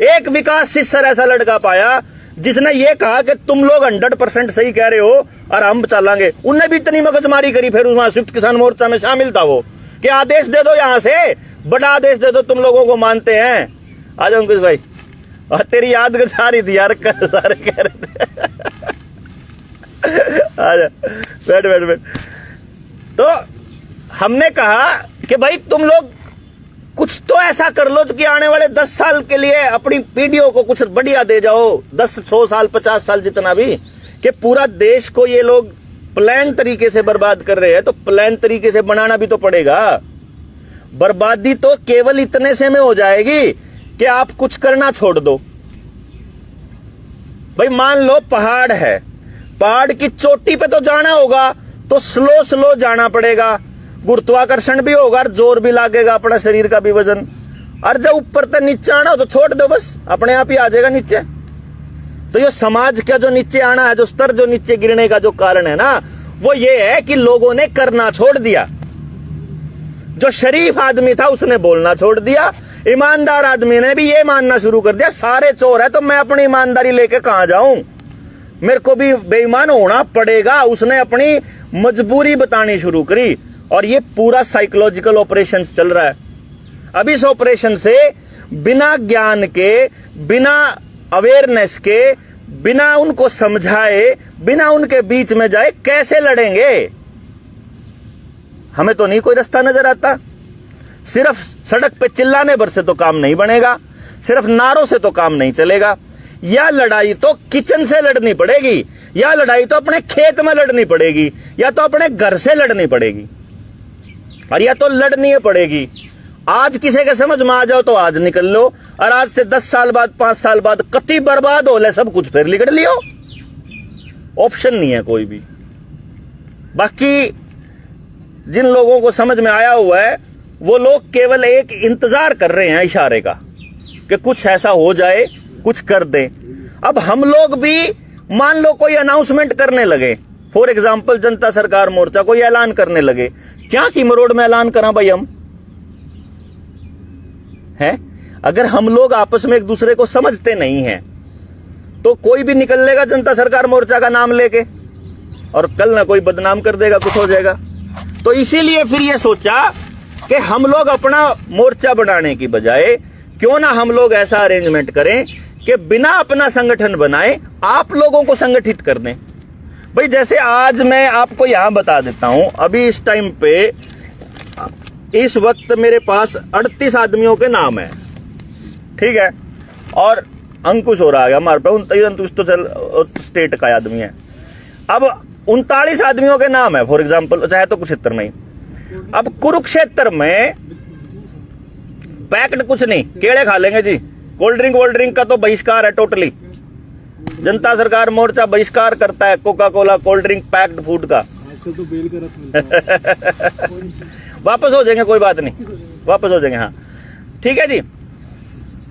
एक विकास सिस्सर ऐसा लड़का पाया जिसने ये कहा कि तुम लोग 100% सही कह रहे हो और हम चलांगे। उनने भी इतनी मगजमारी करी, फिर वहां संयुक्त किसान मोर्चा में शामिल था वो, कि आदेश दे दो, यहां से बड़ा आदेश दे दो, तुम लोगों को मानते हैं। आ जाओ अंकुश भाई, और तेरी याद गुजार रही थी यार, सारे कह रहे थे। आ जा, बैठ बैठ बैठ। तो हमने कहा कि भाई तुम लोग कुछ तो ऐसा कर लो कि आने वाले 10 साल के लिए अपनी पीढ़ियों को कुछ बढ़िया दे जाओ, 10, 100 साल, 50 साल, जितना भी, कि पूरा देश को ये लोग प्लान तरीके से बर्बाद कर रहे हैं, तो प्लान तरीके से बनाना भी तो पड़ेगा। बर्बादी तो केवल इतने से में हो जाएगी कि आप कुछ करना छोड़ दो। भाई मान लो पहाड़ है, पहाड़ की चोटी पे तो जाना होगा, तो स्लो स्लो जाना पड़ेगा, गुरुत्वाकर्षण भी होगा और जोर भी लागेगा, अपना शरीर का भी वजन। और जब ऊपर तक नीचे आना हो तो छोड़ दो, बस अपने आप ही आ जाएगा नीचे। तो ये समाज का जो नीचे आना है, जो स्तर जो नीचे गिरने का जो कारण है ना, वो ये है कि लोगों ने करना छोड़ दिया। जो शरीफ आदमी था उसने बोलना छोड़ दिया, ईमानदार आदमी ने भी ये मानना शुरू कर दिया सारे चोर है, तो मैं अपनी ईमानदारी लेके कहां जाऊं, मेरे को भी बेईमान होना पड़ेगा। उसने अपनी मजबूरी बतानी शुरू करी, और ये पूरा साइकोलॉजिकल ऑपरेशन चल रहा है। अब इस ऑपरेशन से बिना ज्ञान के, बिना अवेयरनेस के, बिना उनको समझाए, बिना उनके बीच में जाए कैसे लड़ेंगे? हमें तो नहीं कोई रास्ता नजर आता। सिर्फ सड़क पे चिल्लाने भर से तो काम नहीं बनेगा, सिर्फ नारों से तो काम नहीं चलेगा। या लड़ाई तो किचन से लड़नी पड़ेगी, या लड़ाई तो अपने खेत में लड़नी पड़ेगी, या तो अपने घर से लड़नी पड़ेगी, और या तो लड़नी पड़ेगी। आज किसी के समझ में आ जाओ तो आज निकल लो, और आज से 10 साल बाद, 5 साल बाद कति बर्बाद हो ले सब कुछ, फिर लिकड़ लियो। ऑप्शन नहीं है कोई भी। बाकी जिन लोगों को समझ में आया हुआ है वो लोग केवल एक इंतजार कर रहे हैं इशारे का, कि कुछ ऐसा हो जाए, कुछ कर दें। अब हम लोग भी मान लो कोई अनाउंसमेंट करने लगे, फॉर एग्जाम्पल जनता सरकार मोर्चा कोई ऐलान करने लगे, क्या की मरोड़ में ऐलान करा भाई हम है? अगर हम लोग आपस में एक दूसरे को समझते नहीं हैं तो कोई भी निकल लेगा जनता सरकार मोर्चा का नाम लेके, और कल ना कोई बदनाम कर देगा, कुछ हो जाएगा। तो इसीलिए फिर ये सोचा कि हम लोग अपना मोर्चा बनाने की बजाय क्यों ना हम लोग ऐसा अरेंजमेंट करें कि बिना अपना संगठन बनाए आप लोगों को संगठित कर दें। भाई जैसे आज मैं आपको यहां बता देता हूं, अभी इस टाइम पे इस वक्त मेरे पास 38 आदमियों के नाम है, ठीक है, और अंकुश हो रहा है हमारे पे 29, अंकुश तो चल स्टेट का आदमी है। अब 39 आदमियों के नाम है फॉर एग्जाम्पल, चाहे तो कुरुक्षेत्र में। अब कुरुक्षेत्र में पैक्ड कुछ नहीं, केड़े खा लेंगे जी, कोल्ड ड्रिंक का तो बहिष्कार है टोटली। जनता सरकार मोर्चा बहिष्कार करता है Coca Cola cold drink packed food का। तो बेल का रस मिलता है। वापस हो जाएंगे, कोई बात नहीं, वापस हो जाएंगे, हाँ ठीक है जी।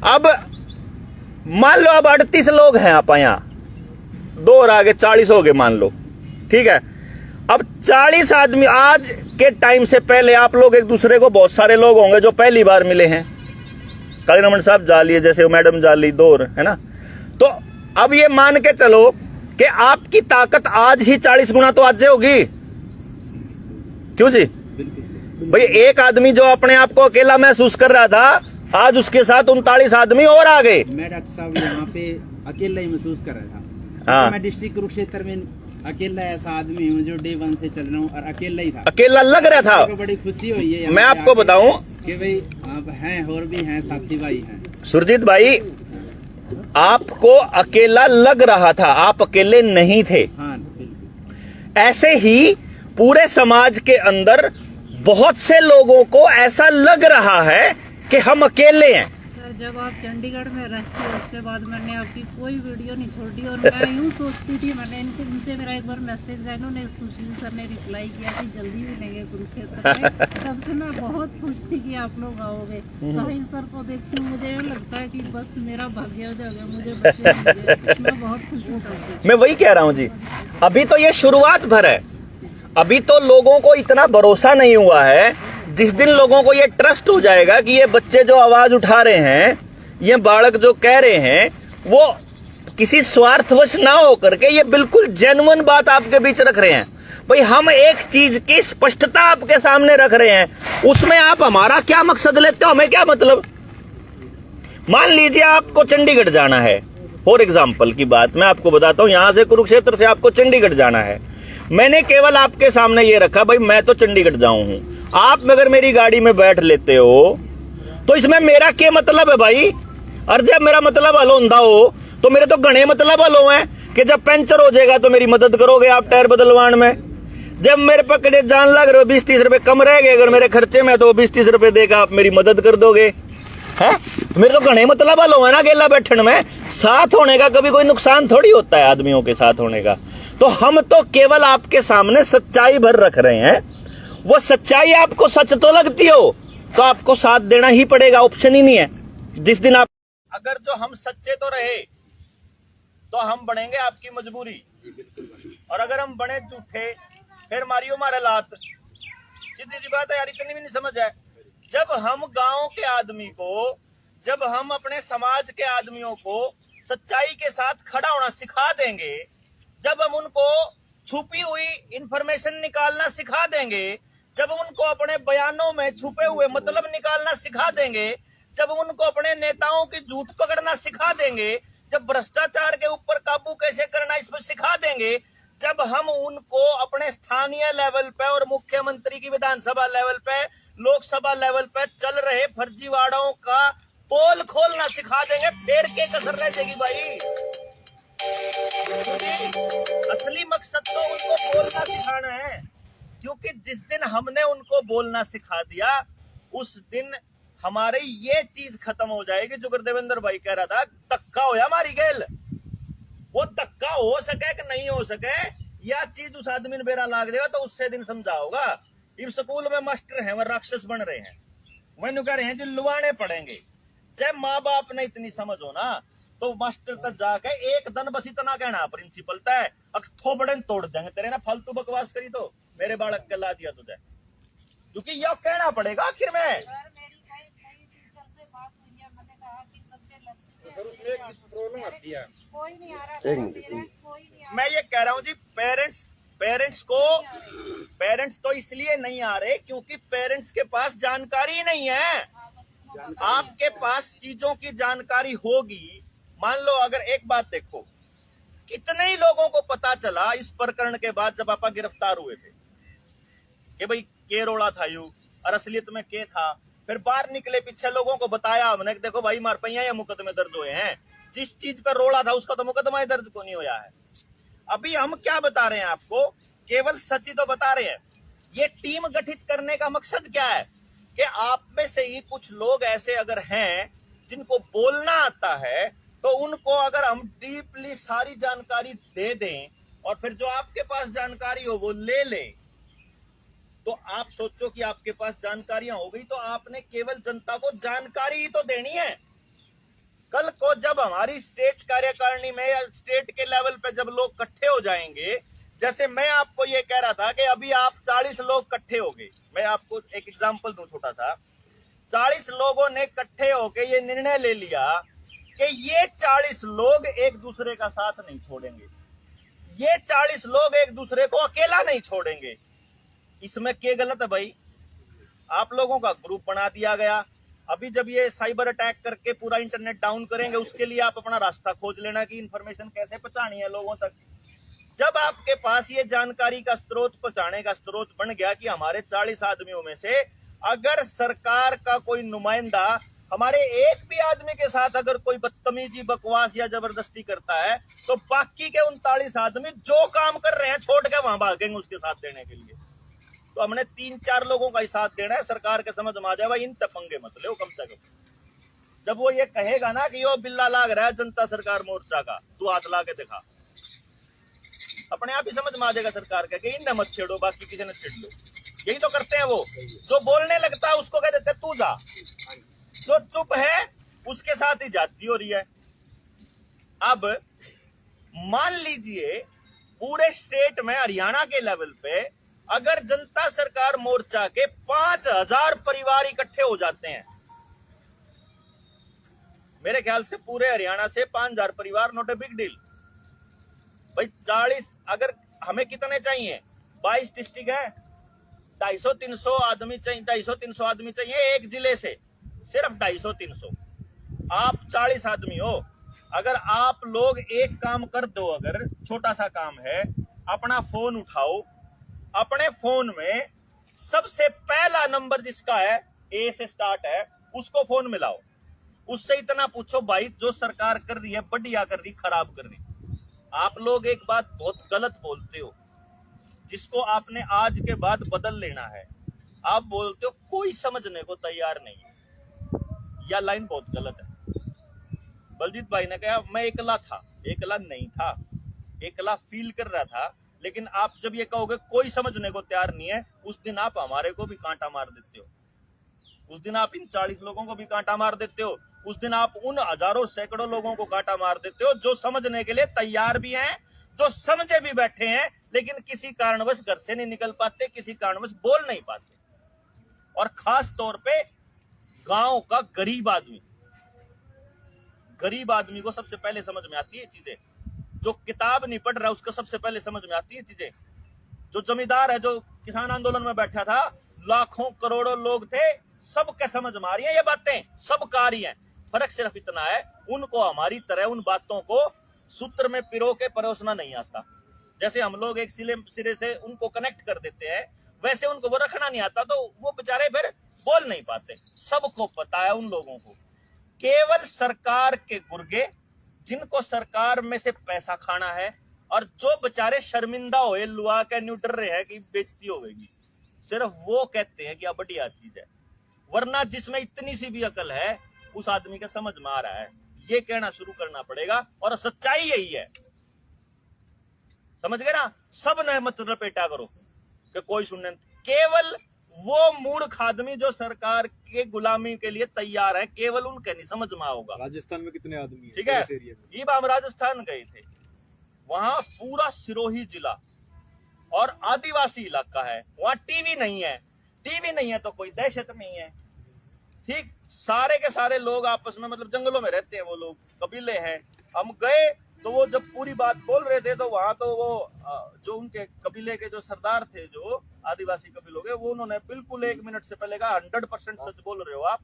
अब मान लो अब 38 लोग हैं आप यहाँ, 2 और आगे 40 हो गए मान लो, ठीक है। अब 40 आदमी, आज के टाइम से पहले आप लोग एक दूसरे को, बहुत सारे लोग होंगे जो पहली बार मिले हैं, काली रमन साहब जाली है, जैसे मैडम जाली, दौर है ना। तो अब ये मान के चलो कि आपकी ताकत आज ही 40 गुना तो आज से होगी, क्यों जी? भाई एक आदमी जो अपने आप को अकेला महसूस कर रहा था, आज उसके साथ 39 आदमी और आ गए। मैं डॉक्टर साहब यहाँ पे अकेला ही महसूस कर रहा था। हाँ। मैं डिस्ट्रिक्ट कुरुक्षेत्र में अकेला ऐसा आदमी हूँ जो डे 1 से चल रहा हूँ, और अकेला ही था, अकेला लग रहा था। तो बड़ी खुशी हुई है। मैं आपको बताऊं कि भाई आप हैं, और भी हैं, साथी भाई हैं। सुरजीत भाई, आपको अकेला लग रहा था, आप अकेले नहीं थे। हाँ बिल्कुल। ऐसे ही पूरे समाज के अंदर बहुत से लोगों को ऐसा लग रहा है कि हम अकेले हैं। जब आप चंडीगढ़ में रहते हो उसके बाद मैंने आपकी कोई वीडियो नहीं छोड़ी और मैं यूँ सोचती थी, मैंने इनसे मेरा एक बार मैसेज है, इन्होंने सुशील सर ने रिप्लाई किया कि जल्दी मिलेंगे कुरुक्षेत्र में। तब से मैं बहुत खुश थी कि आप लोग आओगे। साहिल सर को देखती हूँ, मुझे लगता है कि बस मेरा भाग्य हो जाएगा, मुझे बच्चे मिल गए। मैं बहुत खुश हूँ। मैं वही कह रहा हूँ जी, अभी तो ये शुरुआत भर है, अभी तो लोगों को इतना भरोसा नहीं हुआ है। जिस दिन लोगों को ये ट्रस्ट हो जाएगा कि ये बच्चे जो आवाज उठा रहे हैं, ये बालक जो कह रहे हैं, वो किसी स्वार्थवश ना होकर के ये बिल्कुल जेन्युइन बात आपके बीच रख रहे हैं। भाई हम एक चीज की स्पष्टता आपके सामने रख रहे हैं, उसमें आप हमारा क्या मकसद लेते हो, हमें क्या मतलब। मान लीजिए आपको चंडीगढ़ जाना है, फॉर एग्जाम्पल की बात मैं आपको बताता हूं, यहां से कुरुक्षेत्र से आपको चंडीगढ़ जाना है। मैंने केवल आपके सामने ये रखा, भाई मैं तो चंडीगढ़ जाऊं हूं, आप अगर मेरी गाड़ी में बैठ लेते हो तो इसमें मेरा क्या मतलब है भाई। और जब मेरा मतलब हल होता हो तो मेरे तो घने मतलब हल हो हैं कि जब पंचर हो जाएगा तो मेरी मदद करोगे आप टायर बदलवान में। जब मेरे पकड़े जान लग रहे हो 20-30 रुपए कम रह गए अगर मेरे खर्चे में, तो 20-30 रुपए देगा आप मेरी मदद कर दोगे। है मेरे तो घने मतलब हल हो है ना अकेला बैठने में। साथ होने का कभी कोई नुकसान थोड़ी होता है आदमियों के साथ होने का। तो हम तो केवल आपके सामने सच्चाई भर रख रहे हैं। वो सच्चाई आपको सच तो लगती हो तो आपको साथ देना ही पड़ेगा, ऑप्शन ही नहीं है। जिस दिन आप अगर जो हम सच्चे तो रहे तो हम बनेंगे आपकी मजबूरी, और अगर हम बने झूठे फिर मारियो मारे लात। सीधी सी बात है यार, इतनी भी नहीं समझ है। जब हम गांव के आदमी को, जब हम अपने समाज के आदमियों को सच्चाई के साथ खड़ा होना सिखा देंगे, जब हम उनको छुपी हुई इंफॉर्मेशन निकालना सिखा देंगे, जब उनको अपने बयानों में छुपे हुए मतलब निकालना सिखा देंगे, जब उनको अपने नेताओं की झूठ पकड़ना सिखा देंगे, जब भ्रष्टाचार के ऊपर काबू कैसे करना इस पर सिखा देंगे, जब हम उनको अपने स्थानीय लेवल पे और मुख्यमंत्री की विधानसभा लेवल पे, लोकसभा लेवल पे चल रहे फर्जीवाड़ों का पोल खोलना सिखा देंगे, फिर के कसर रह जाएगी भाई। असली मकसद तो उनको बोलना सिखाना है, क्योंकि जिस दिन हमने उनको बोलना सिखा दिया उस दिन हमारे ये चीज खत्म हो जाएगी जो गुरदेवेंद्र भाई कह रहा था, धक्का होया हमारी गेल। वो धक्का हो सके कि नहीं हो सके, यह चीज उस आदमी ने बेरा लाग देगा तो उससे दिन समझा होगा। इस स्कूल में मास्टर हैं वो राक्षस बन रहे हैं, वह कह रहे हैं जो लुवाने पड़ेंगे। जब माँ बाप ने इतनी समझ हो ना तो मास्टर तक जाके एक दिन बस इतना कहना प्रिंसिपल तय थोबड़े तोड़ देंगे तेरे ना, फालतू बकवास करी तो मेरे बालक के ला दिया तुझे, क्योंकि यह कहना पड़ेगा आखिर में। मैं ये कह रहा हूँ जी, पेरेंट्स तो इसलिए नहीं आ रहे क्योंकि पेरेंट्स के पास जानकारी नहीं है। आपके पास चीजों की जानकारी होगी। मान लो अगर एक बात देखो, कितने ही लोगों को पता चला इस प्रकरण के बाद जब आपा गिरफ्तार हुए थे कि भाई के रोड़ा था यू और असलियत में के था। फिर बाहर निकले पीछे लोगों को बताया हमने, देखो भाई मार पैया या मुकदमे दर्ज हुए हैं, जिस चीज पर रोड़ा था उसका तो मुकदमा दर्ज को नहीं हुआ है। अभी हम क्या बता रहे हैं आपको, केवल सच ही तो बता रहे हैं। ये टीम गठित करने का मकसद क्या है कि आप में से ही कुछ लोग ऐसे अगर हैं जिनको बोलना आता है तो उनको अगर हम डीपली सारी जानकारी दे दें और फिर जो आपके पास जानकारी हो वो ले लें, तो आप सोचो कि आपके पास जानकारियां हो गई तो आपने केवल जनता को जानकारी ही तो देनी है। कल को जब हमारी स्टेट कार्यकारिणी में या स्टेट के लेवल पे जब लोग इकट्ठे हो जाएंगे, जैसे मैं आपको ये कह रहा था कि अभी आप 40 लोग इकट्ठे हो गए, मैं आपको एक एग्जांपल दूं छोटा सा। 40 लोगों ने इकट्ठे होकर ये निर्णय ले लिया कि ये 40 लोग एक दूसरे का साथ नहीं छोड़ेंगे, ये 40 लोग एक दूसरे को अकेला नहीं छोड़ेंगे। इसमें क्या गलत है भाई? आप लोगों का ग्रुप बना दिया गया। अभी जब ये साइबर अटैक करके पूरा इंटरनेट डाउन करेंगे उसके लिए आप अपना रास्ता खोज लेना कि इंफॉर्मेशन कैसे पहुंचानी है लोगों तक। जब आपके पास ये जानकारी का स्रोत पहुंचाने का स्रोत बन गया कि हमारे 40 आदमियों में से अगर सरकार का कोई नुमाइंदा हमारे एक भी आदमी के साथ अगर कोई बदतमीजी बकवास या जबरदस्ती करता है तो बाकी के 39 आदमी जो काम कर रहे हैं छोड़ के वहां भागेंगे उसके साथ देने के लिए। तो हमने 3-4 लोगों का ही साथ देना है। सरकार के समझ में आ जाए भाई इन तक पंगे मत लो कम से कम। जब वो ये कहेगा ना कि यो बिल्ला लाग रहा है जनता सरकार मोर्चा का, तू हाथ ला के दिखा, अपने आप ही समझ में आ जाएगा सरकार का कि इनने मत छेड़ो, बाकी किसी ने छेड़ लो। यही तो करते हैं वो। जो बोलने लगता है उसको कह देते हैं तू जा, जो चुप है उसके साथ ही जाती हो रही है। अब मान लीजिए पूरे स्टेट में, हरियाणा के लेवल पे अगर जनता सरकार मोर्चा के 5000 परिवार इकट्ठे हो जाते हैं, मेरे ख्याल से पूरे हरियाणा से 5000 परिवार, नॉट ए बिग डील भाई। 40 अगर हमें कितने चाहिए, 22 डिस्ट्रिक्ट है, 250-300 आदमी चाहिए, 250-300 आदमी चाहिए एक जिले से, सिर्फ 250-300। आप 40 आदमी हो, अगर आप लोग एक काम कर दो, अगर छोटा सा काम है, अपना फोन उठाओ, अपने फोन में सबसे पहला नंबर जिसका है, ए से स्टार्ट है, उसको फोन मिलाओ, उससे इतना पूछो भाई जो सरकार कर रही है बढ़िया कर रही, खराब कर रही। आप लोग एक बात बहुत गलत बोलते हो, जिसको आपने आज के बाद बदल लेना है। आप बोलते हो कोई समझने को तैयार नहीं है, यह लाइन बहुत गलत है। बलजीत भाई ने कहा मैं एकला था, एकला नहीं था, एकला फील कर रहा था। लेकिन आप जब ये कहोगे कोई समझने को तैयार नहीं है, उस दिन आप हमारे को भी कांटा मार देते हो, उस दिन आप इन 40 लोगों को भी कांटा मार देते हो, उस दिन आप उन हजारों सैकड़ों लोगों को कांटा मार देते हो जो समझने के लिए तैयार भी हैं, जो समझे भी बैठे हैं, लेकिन किसी कारणवश घर से नहीं निकल पाते, किसी कारणवश बोल नहीं पाते। और खास तौर पे गांव का गरीब आदमी, गरीब आदमी को सबसे पहले समझ में आती है चीजें। जो किताब नहीं पढ़ रहा उसको सबसे पहले समझ में आती है चीजें। जो जमींदार है, जो किसान आंदोलन में बैठा था, लाखों करोड़ों लोग थे, सबके समझ में आ रही है ये बातें, सब आ रही हैं। फर्क सिर्फ इतना है, उनको हमारी तरह उन बातों को सूत्र में पिरो के परोसना नहीं आता। जैसे हम लोग एक सिरे से उनको कनेक्ट कर देते हैं, वैसे उनको वो रखना नहीं आता, तो वो बेचारे फिर बोल नहीं पाते। सबको पता है उन लोगों को, केवल सरकार के गुर्गे, जिनको सरकार में से पैसा खाना है, और जो बेचारे शर्मिंदा होए, लुआ के न्यू डर रहे हैं कि बेइज्जती होगी, सिर्फ वो कहते हैं कि अब बढ़िया चीज है। वरना जिसमें इतनी सी भी अकल है, उस आदमी के समझ में आ रहा है, ये कहना शुरू करना पड़ेगा। और सच्चाई यही है, समझ गए ना। सब ने मत लपेटा करो कि कोई सुनने, केवल वो मूर्ख आदमी जो सरकार के गुलामी के लिए तैयार है, केवल उनके नहीं समझ में होगा। राजस्थान में कितने आदमी हैं? ठीक है, इस एरिया में? ये हम राजस्थान गए थे, वहां पूरा सिरोही जिला और आदिवासी इलाका है, वहां टीवी नहीं है। टीवी नहीं है तो कोई दहशत नहीं है। ठीक, सारे के सारे लोग आपस में, मतलब जंगलों में रहते हैं वो लोग, कबीले हैं। हम गए तो वो जब पूरी बात बोल रहे थे, तो वहां तो वो जो उनके कबीले के जो सरदार थे, जो आदिवासी कबीलों के, वो उन्होंने बिल्कुल 1 मिनट से पहले कहा 100% सच बोल रहे हो आप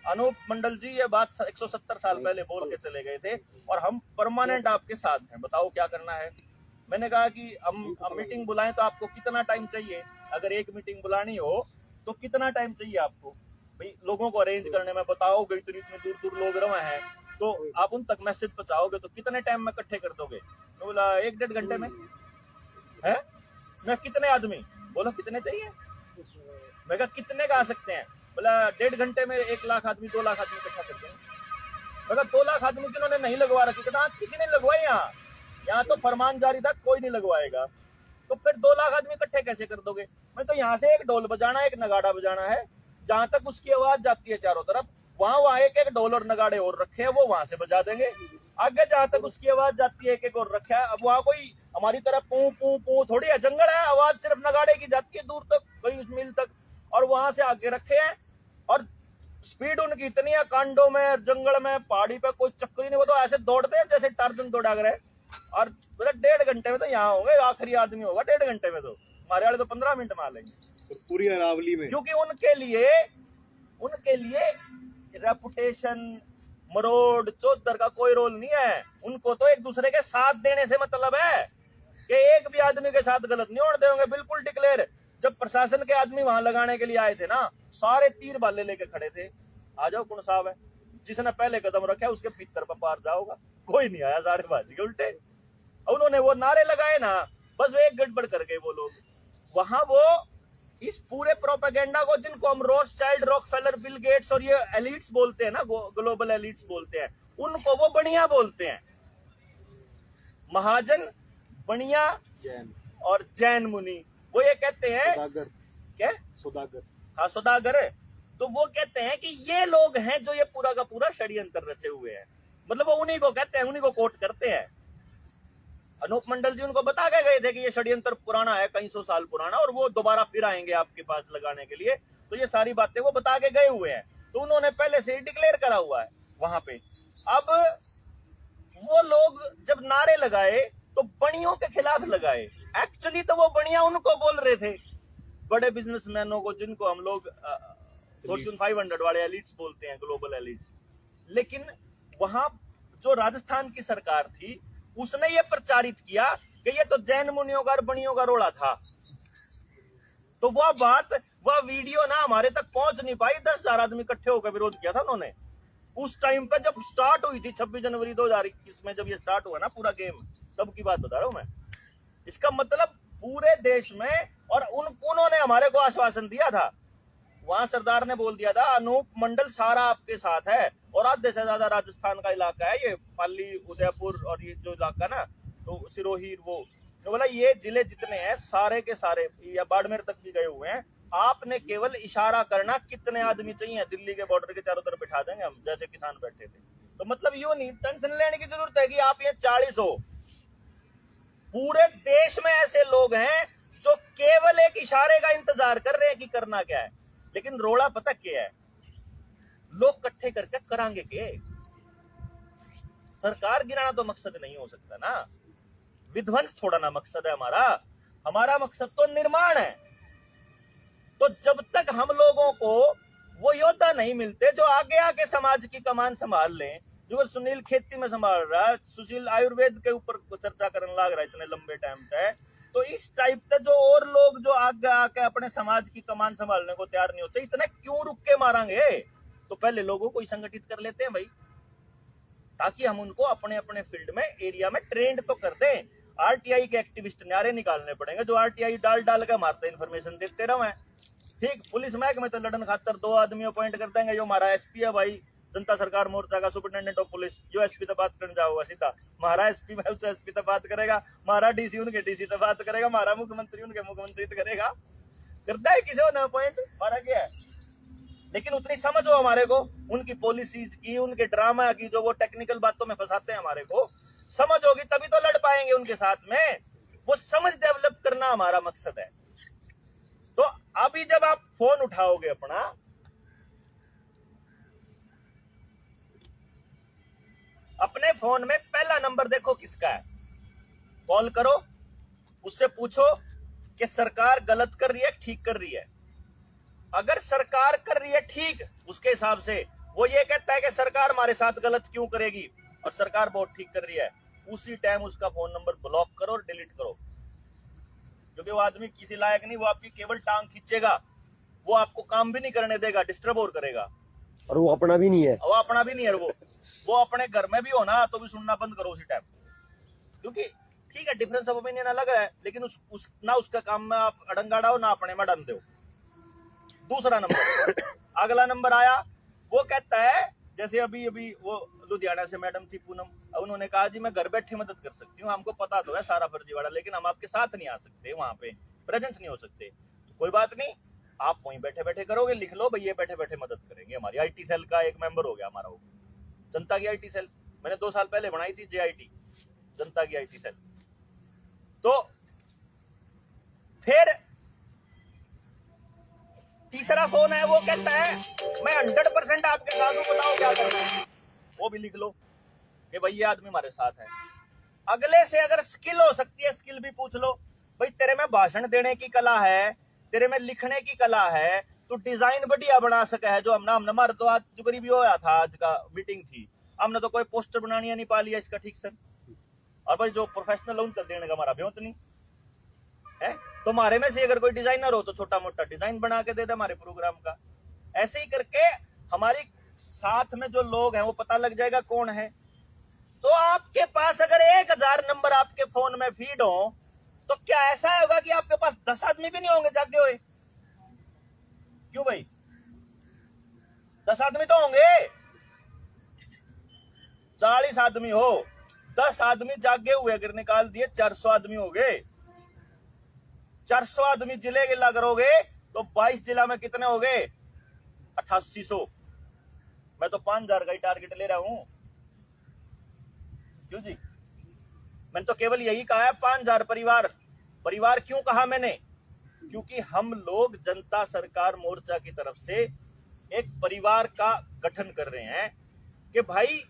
अनूप मंडल जी, ये बात 170 साल पहले बोल के चले गए थे, और हम परमानेंट आपके साथ हैं, बताओ क्या करना है। मैंने कहा कि हम मीटिंग बुलाएं तो आपको कितना टाइम चाहिए, अगर एक मीटिंग बुलानी हो तो कितना टाइम चाहिए आपको भाई, लोगों को अरेंज करने में। बताओगे इतनी दूर दूर लोग रहे हैं, तो आप उन तक मैसेज पहुंचाओगे तो कितने टाइम में इकट्ठे कर दोगे? तो बोला 1-1.5 घंटे में है। मैं कितने आदमी, बोला कितने चाहिए? मैं कहा कितने का आ सकते हैं? बोला 1.5 घंटे में 1 लाख आदमी 2 लाख आदमी इकट्ठा करते हैं। मैं कहा 2 लाख आदमी जिन्होंने नहीं लगवा रखी, कहता किसी ने लगवाई, यहाँ तो फरमान जारी था कोई नहीं लगवाएगा, तो फिर 2 लाख आदमी इकट्ठे कैसे कर दोगे? मैं तो यहाँ से एक ढोल बजाना, एक नगाड़ा बजाना है, जहां तक उसकी आवाज जाती है चारों तरफ, वहां एक ढोल और नगाड़े और रखे हैं, वो वहां से बजा देंगे। आगे जहां तक उसकी आवाज जाती है, एक और रखा है। अब वहां कोई हमारी तरह पू पू पू थोड़ी है, जंगल है, आवाज सिर्फ नगाड़े की जाती है दूर तक, कई उस मील तक, और वहां से आगे रखे हैं। और स्पीड उनकी इतनी है, कांडों में, जंगल में, पहाड़ी पे कोई चक्कर ही नहीं, वो तो ऐसे दौड़ते हैं जैसे टार्जन दौड़ा रहे। और 1.5 घंटे में तो यहाँ होंगे, आखिरी आदमी होगा 1.5 घंटे में, तो हमारे वाले तो 15 मिनट में आ लेंगे। और पूरी अरावली में, क्योंकि उनके लिए रेपुटेशन, मरोड़, चौधर का कोई रोल नहीं है। उनको तो एक दूसरे के साथ देने से मतलब है कि एक भी आदमी के साथ गलत नहीं होने देंगे, बिल्कुल डिक्लेयर। जब प्रशासन के आदमी वहां लगाने के लिए आए थे ना, सारे तीर बाले लेके खड़े थे, आ जाओ कौन साहब है, जिसने पहले कदम रखा है उसके भीतर पर पार जाओगा। कोई नहीं आया, सारे बाजी के उल्टे। उन्होंने वो नारे लगाए ना, बस वो एक गड़बड़ कर गए वो लोग। वहां वो इस पूरे प्रोपेगेंडा को, जिनको हम रोथस्चाइल्ड, रॉकफेलर, बिल गेट्स और ये एलिट्स बोलते हैं ना, ग्लोबल एलिट्स बोलते हैं, उनको वो बनिया बोलते हैं। महाजन, बनिया जैन, और जैन मुनि, वो ये कहते हैं सौदागर, क्या, सौदागर, हाँ सौदागर है। तो वो कहते हैं कि ये लोग हैं जो ये पूरा का पूरा षड्यंत्र रचे हुए हैं। मतलब वो उन्हीं को कहते हैं, उन्हीं को कोट करते हैं। अनूप मंडल जी उनको बता के गए थे कि ये षड्यंत्र पुराना है, कई सौ साल पुराना, और वो दोबारा फिर आएंगे आपके पास लगाने के लिए। तो ये सारी बातें वो बता के गए हुए हैं, तो उन्होंने पहले से ही डिक्लेयर करा हुआ है वहां पे। अब वो लोग जब नारे लगाए तो बणियों के खिलाफ लगाए। एक्चुअली तो वो बणिया उनको बोल रहे थे, बड़े बिजनेसमैनों को, जिनको हम लोग फॉर्च्यून 500 वाले एलिट्स बोलते हैं, ग्लोबल एलिट्स। लेकिन वहां जो राजस्थान की सरकार थी, उसने ये प्रचारित किया कि ये तो जैन मुनियों का और बणियों का रोड़ा था। तो वह बात, वह वीडियो ना हमारे तक पहुंच नहीं पाई। 10,000 आदमी इकट्ठे होकर विरोध किया था उन्होंने उस टाइम पे, जब स्टार्ट हुई थी 26 जनवरी 2021 में, जब ये स्टार्ट हुआ ना पूरा गेम, तब की बात बता रहा हूं मैं। इसका मतलब पूरे देश में, और उन्होंने हमारे को आश्वासन दिया था, वहां सरदार ने बोल दिया था, अनूप मंडल सारा आपके साथ है, और आधे से ज्यादा राजस्थान का इलाका है ये, पाली, उदयपुर और ये जो इलाका ना, तो सिरोही, वो तो बोला ये जिले जितने हैं सारे के सारे, या बाड़मेर तक भी गए हुए हैं, आपने केवल इशारा करना कितने आदमी चाहिए, दिल्ली के बॉर्डर के चारों तरफ बिठा देंगे हम, जैसे किसान बैठे थे। तो मतलब यूं नहीं टेंशन लेने की जरूरत है कि आप ये 40 हो। पूरे देश में ऐसे लोग हैं जो केवल एक इशारे का इंतजार कर रहे हैं कि करना क्या है। लेकिन रोड़ा पता क्या है, लोग इकट्ठे करके करांगे के। सरकार गिराना तो मकसद नहीं हो सकता ना, विध्वंस थोड़ा ना मकसद है हमारा। हमारा मकसद तो निर्माण है। तो जब तक हम लोगों को वो योद्धा नहीं मिलते जो आगे आके समाज की कमान संभाल लें, जो सुनील खेती में संभाल रहा है, सुशील आयुर्वेद के ऊपर चर्चा करने लग रहा है इतने लंबे टाइम से, तो इस टाइप के जो और लोग जो आगे आके अपने समाज की कमान संभालने को तैयार नहीं होते, इतने क्यों रुक के मारेंगे? तो पहले लोगों को ही संगठित कर लेते हैं भाई, ताकि हम उनको अपने अपने फील्ड में, एरिया में ट्रेंड तो कर दें। आरटीआई के एक्टिविस्ट नारे निकालने पड़ेंगे, जो आरटीआई डाल डाल के मारते इन्फॉर्मेशन देते रहो। ठीक, पुलिस महकमे तो लड़न खातर 2 आदमी अपॉइंट कर देंगे, जो हमारा एसपी है भाई, जनता सरकार मोर्चा का सुपरिटेंडेंट ऑफ पुलिस, जो एसपी से बात करने जाओगा सीधा, हमारा एसपी में उससे एसपी से बात करेगा, हमारा डीसी उनके डीसी से बात करेगा, हमारा मुख्यमंत्री उनके मुख्यमंत्री से करेगा। करता है किसी ने अपॉइंट, हमारा क्या है? लेकिन उतनी समझ हो हमारे को उनकी पॉलिसीज की, उनके ड्रामा की, जो वो टेक्निकल बातों में फंसाते हैं हमारे को, समझ होगी तभी तो लड़ पाएंगे उनके साथ में। वो समझ डेवलप करना हमारा मकसद है। तो अभी जब आप फोन उठाओगे अपना, अपने फोन में पहला नंबर देखो किसका है, कॉल करो, उससे पूछो कि सरकार गलत कर रही है, ठीक कर रही है। अगर सरकार कर रही है ठीक, उसके हिसाब से वो ये कहता है कि सरकार हमारे साथ गलत क्यों करेगी, और सरकार बहुत ठीक कर रही है, उसी टाइम उसका फोन नंबर ब्लॉक करो और डिलीट करो। क्योंकि वो आदमी किसी लायक नहीं, वो आपकी केवल टांग खींचेगा, वो आपको काम भी नहीं करने देगा, डिस्टर्ब और करेगा, और वो अपना भी नहीं है, वो अपना भी नहीं है। वो अपने घर में भी हो ना तो भी सुनना बंद करो उसी टाइम। क्योंकि ठीक है, डिफरेंस ऑफ ओपिनियन अलग है, लेकिन ना उसका काम में आप अड़ंगा डाओ, ना अपने में डन दो। दूसरा नंबर, अगला नंबर आया, वो कहता है, जैसे अभी वो लुधियाना से मैडम थी पूनम, उन्होंने कहा जी मैं घर बैठे मदद कर सकती हूँ, हमको पता तो है सारा फर्जीवाड़ा, लेकिन हम आपके साथ नहीं आ सकते, वहां पे प्रेजेंस नहीं हो सकते। तो कोई बात नहीं, आप वहीं बैठे बैठे करोगे, लिख लो भाई ये बैठे बैठे मदद करेंगे। हमारी आईटी सेल का एक मेंबर हो गया हमारा, वो जनता की आईटी सेल, मैंने 2 साल पहले बनाई थी, JIT, जनता की आईटी सेल। तो फिर तीसरा फोन है, वो कहता है मैं 100% आपके साथ हूं, बताओ क्या करना है। वो भी लिख लो कि भाई ये आदमी हमारे साथ है। अगले से अगर स्किल हो सकती है, स्किल भी पूछ लो, भाई तेरे में भाषण देने की कला है, तेरे में लिखने की कला है, तो डिजाइन बढ़िया बना सका है, जो हमने हमारे तो आज जो गरीबी होया था, आज का मीटिंग थी, हमने तो कोई पोस्टर बनानी नहीं पा लिया इसका ठीक से। और भाई जो प्रोफेशनल है उनका देने का हमारा ब्योत नहीं है। तो हमारे में से अगर कोई डिजाइनर हो तो छोटा मोटा डिजाइन बना के दे दे हमारे प्रोग्राम का। ऐसे ही करके हमारी साथ में जो लोग हैं वो पता लग जाएगा कौन है। तो आपके पास अगर 1000 नंबर आपके फोन में फीड हो, तो क्या ऐसा होगा कि आपके पास 10 आदमी भी नहीं होंगे जागे हुए? क्यों भाई? 10 आदमी तो होंगे, 40 आदमी हो, 10 आदमी जागे हुए अगर निकाल दिए 400 आदमी हो गए। 400 आदमी जिले गिला करोगे तो 22 जिला में कितने हो गए? 8800। मैं तो 5000 का ही टारगेट ले रहा हूं। क्यों जी? मैंने तो केवल यही कहा है 5000 परिवार। परिवार क्यों कहा मैंने? क्योंकि हम लोग जनता सरकार मोर्चा की तरफ से एक परिवार का गठन कर रहे हैं कि भाई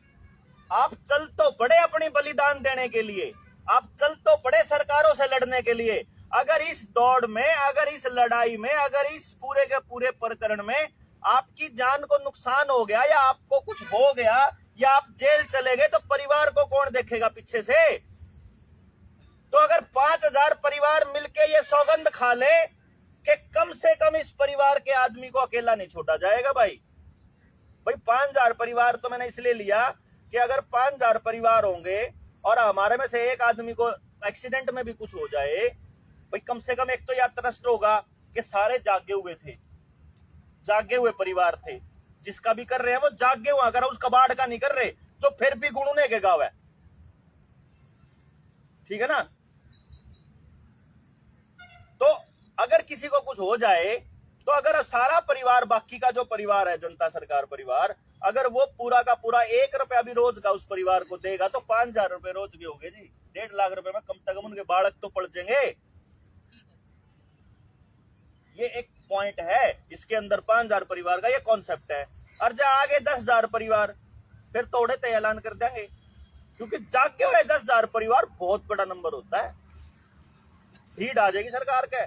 आप चल तो पड़े अपनी बलिदान देने के लिए, आप चल तो पड़े सरकारों से लड़ने के लिए। अगर इस दौड़ में, अगर इस लड़ाई में, अगर इस पूरे के पूरे प्रकरण में आपकी जान को नुकसान हो गया या आपको कुछ हो गया या आप जेल चले गए तो परिवार को कौन देखेगा पीछे से? तो अगर 5000 परिवार मिलके ये सौगंध खा ले कि कम से कम इस परिवार के आदमी को अकेला नहीं छोड़ा जाएगा भाई। 5000 परिवार तो मैंने इसलिए लिया कि अगर 5000 परिवार होंगे और हमारे में से एक आदमी को एक्सीडेंट में भी कुछ हो जाए, भाई कम से कम एक तो यह ट्रस्ट होगा कि सारे जागे हुए थे, जागे हुए परिवार थे। जिसका भी कर रहे हैं वो जागे हुआ, अगर उस कबाड़ का नहीं कर रहे तो फिर भी गुणने के गाँव है। ठीक है ना? तो अगर किसी को कुछ हो जाए तो अगर सारा परिवार, बाकी का जो परिवार है जनता सरकार परिवार, अगर वो पूरा का पूरा 1 रुपया भी रोज का उस परिवार को देगा तो 5000 रुपए रोज भी होंगे जी। 1.5 लाख रुपए में कम से कम उनके बालक तो पड़ जाएंगे। ये एक पॉइंट है, इसके अंदर 5000 परिवार का ये कॉन्सेप्ट है। और जब आगे 10,000 परिवार फिर तोड़े तो ऐलान कर देंगे, क्योंकि जागे हुए 10,000 परिवार बहुत बड़ा नंबर होता है। भीड़ आ जाएगी सरकार के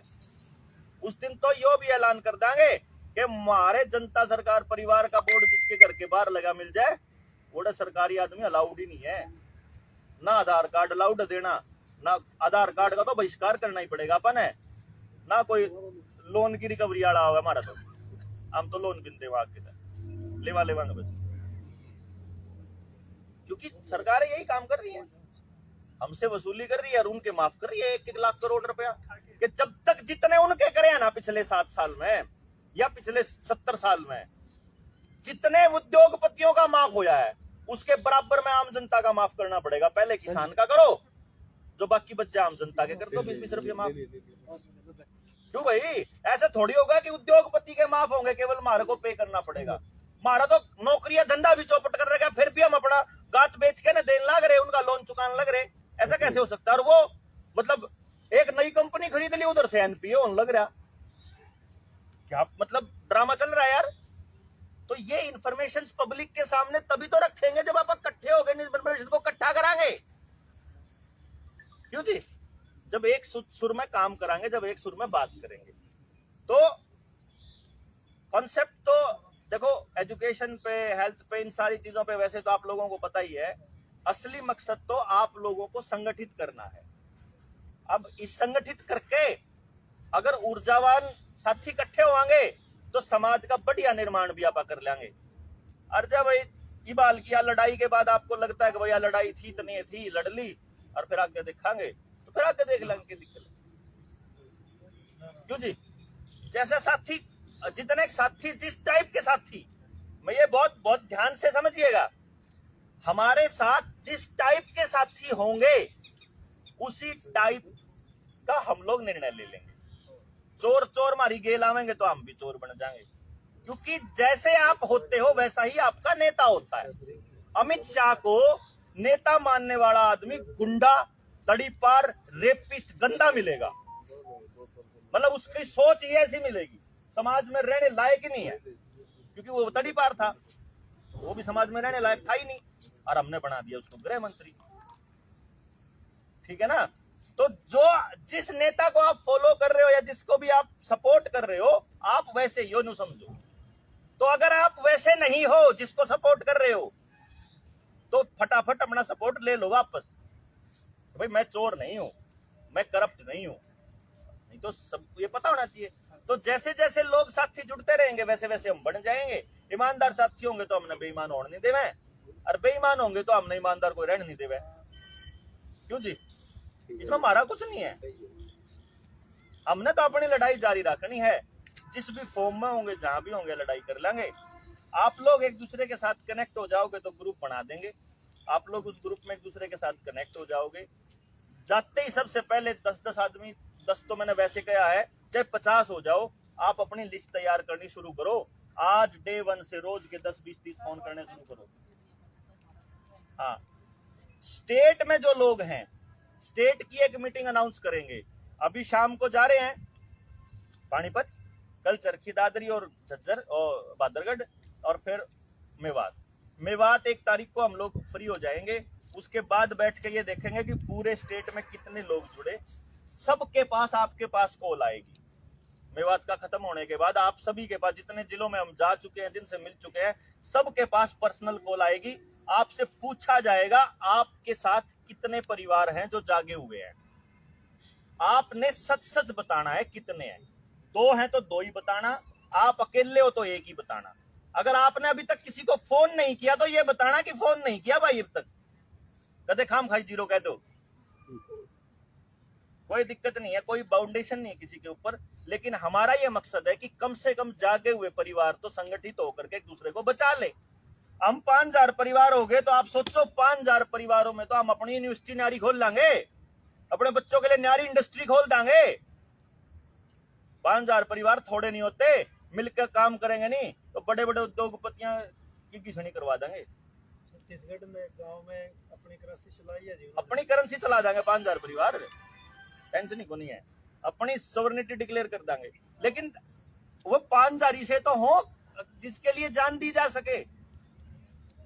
उस दिन तो यो भी ऐलान कर देंगे कि हमारे जनता सरकार परिवार का बोर्ड जिसके घर के बाहर लगा मिल जाए, वो सरकारी आदमी अलाउड ही नहीं है। ना आधार कार्ड अलाउड देना, ना आधार कार्ड का तो बहिष्कार करना ही पड़ेगा अपन है, ना कोई लोन की रिकवरी आड़ा होगा हमारा। तो हम तो लोन बिनते वहां के लेवा लेवा बस, क्योंकि सरकार यही काम कर रही है, हमसे वसूली कर रही है और उनके माफ कर रही है 1-1 लाख करोड़ रुपया। कि जब तक जितने उनके करे हैं ना पिछले 7 साल में या पिछले 70 साल में, जितने उद्योगपतियों का माफ होया है उसके बराबर में आम जनता का माफ करना पड़ेगा। पहले किसान का करो, जो बाकी बच्चे आम जनता के कर दो 20-20 रुपये माफ। क्यों भाई? ऐसे थोड़ी होगा कि उद्योगपति के माफ होंगे केवल हमारे को पे करना पड़ेगा। हमारा तो नौकरियां धंधा भी चौपट कर रहे, फिर भी हम अपना गात बेच के ना देने लग रहे, उनका लोन चुकाने लग रहे। ऐसा कैसे हो सकता है? और वो मतलब एक नई कंपनी खरीद ली, उधर से एनपीओ होने लग रहा। क्या मतलब ड्रामा चल रहा है यार? तो ये इंफॉर्मेशन पब्लिक के सामने तभी तो रखेंगे जब आप इकट्ठे हो गए, इंफॉर्मेशन को इकट्ठा करांगे। क्यों जी? जब एक सुर में काम करांगे, जब एक सुर में बात करेंगे। तो कॉन्सेप्ट तो देखो, एजुकेशन पे, हेल्थ पे, इन सारी चीजों पे वैसे तो आप लोगों को पता ही है। असली मकसद तो आप लोगों को संगठित करना है। अब इस संगठित करके अगर ऊर्जावान साथी इकट्ठे होंगे तो समाज का बढ़िया निर्माण भी आप कर लेंगे। और जब इबाल की लड़ाई के बाद आपको लगता है कि भैया लड़ाई थी तो नहीं थी, लड़ ली और फिर आगे देखेंगे, तो फिर आगे देख लेंगे दिक्कत। क्यों जी? जैसे साथी, जितने साथी, जिस टाइप के साथी, मैं ये बहुत बहुत ध्यान से समझिएगा, हमारे साथ जिस टाइप के साथी होंगे उसी टाइप का हम लोग निर्णय ले लेंगे। चोर चोर मारी गेल आवेंगे तो हम भी चोर बन जाएंगे, क्योंकि जैसे आप होते हो वैसा ही आपका नेता होता है। अमित शाह को नेता मानने वाला आदमी गुंडा, तड़ीपार, रेपिस्ट, गंदा मिलेगा। मतलब उसकी सोच ही ऐसी मिलेगी, समाज में रहने लायक ही नहीं है, क्योंकि वो तड़ीपार था, वो भी समाज में रहने लायक था ही नहीं, और हमने बना दिया उसको गृह मंत्री। ठीक है ना? तो जो जिस नेता को आप फॉलो कर रहे हो या जिसको भी आप सपोर्ट कर रहे हो, आप वैसे ही हो, नु समझो। तो अगर आप वैसे नहीं हो जिसको सपोर्ट कर रहे हो, तो फटाफट अपना सपोर्ट ले लो वापस। तो भाई मैं चोर नहीं हूं, मैं करप्ट नहीं हूं, नहीं तो सब ये पता होना चाहिए। तो जैसे जैसे लोग साथी जुड़ते रहेंगे वैसे वैसे हम बढ़ जाएंगे। ईमानदार साथी होंगे तो हमने बेईमान होने नहीं देवे, और बेईमान होंगे तो हमने ईमानदार को रहने नहीं देवे। क्यों जी? इसमें हमारा कुछ नहीं है, हमने तो अपनी लड़ाई जारी रखनी है। जिस भी फॉर्म में होंगे, जहां भी होंगे, लड़ाई कर लेंगे। आप लोग एक दूसरे के साथ कनेक्ट हो जाओगे तो ग्रुप बना देंगे, आप लोग उस ग्रुप में एक दूसरे के साथ कनेक्ट हो जाओगे। जाते ही सबसे पहले 10-10 आदमी, 10 तो मैंने वैसे कहा है, चाहे 50 हो जाओ, आप अपनी लिस्ट तैयार करनी शुरू करो। आज डे 1 से रोज के 10, 20, 30 फोन करने शुरू करो। हाँ, स्टेट में जो लोग हैं, स्टेट की एक मीटिंग अनाउंस करेंगे। अभी शाम को जा रहे हैं पानीपत, कल चरखी दादरी और झज्जर और बादरगढ़, और फिर मेवात 1 तारीख को हम लोग फ्री हो जाएंगे। उसके बाद बैठ के ये देखेंगे कि पूरे स्टेट में कितने लोग जुड़े। सबके पास, आपके पास कॉल आएगी। मेवात का खत्म होने के बाद आप सभी के पास, जितने जिलों में हम जा चुके हैं, जिनसे मिल चुके हैं, सबके पास पर्सनल कॉल आएगी। आपसे पूछा जाएगा आपके साथ कितने परिवार हैं जो जागे हुए हैं। आपने सच सच बताना है कितने हैं। 2 हैं तो 2 ही बताना, आप अकेले हो तो 1 ही बताना। अगर आपने अभी तक किसी को फोन नहीं किया तो ये बताना कि फोन नहीं किया भाई अब तक। कदे खाम खाई 0 कह दो, कोई दिक्कत नहीं है, कोई बाउंडेशन नहीं है किसी के ऊपर। लेकिन हमारा ये मकसद है कि कम से कम जागे हुए परिवार तो संगठित होकर के एक दूसरे को बचा ले। हम 5000 परिवार हो गए तो आप सोचो 5000 परिवारों में तो हम अपनी यूनिवर्सिटी न्यारी खोल लेंगे, अपने बच्चों के लिए न्यारी इंडस्ट्री खोल देंगे। 5000 परिवार थोड़े नहीं होते, मिलकर काम करेंगे नहीं तो बड़े बड़े उद्योगपतियां की घिसनी करवा देंगे। छत्तीसगढ़ में गांव में अपनी करेंसी चलाई है जी, अपनी करेंसी चला देंगे 5000 परिवार, टेंशन ही को नहीं है, अपनी सॉवरेनिटी डिक्लेयर कर देंगे। लेकिन वो 5000 ही से तो हो जिसके लिए जान दी जा सके।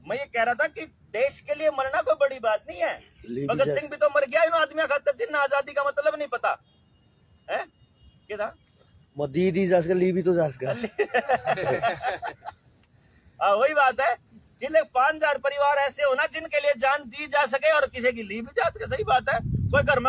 मैं ये कह रहा था कि देश के लिए मरना कोई बड़ी बात नहीं है। भगत सिंह भी तो मर गया इन आदमियों खातिर, जिन्हें आजादी का मतलब नहीं पता है। क्या था दी दी जा सके, ली भी तो जा सके। वही बात है कि 5000 परिवार ऐसे होना जिनके लिए जान दी जा सके और किसी की ली भी जा सके। सही बात है। कोई घर में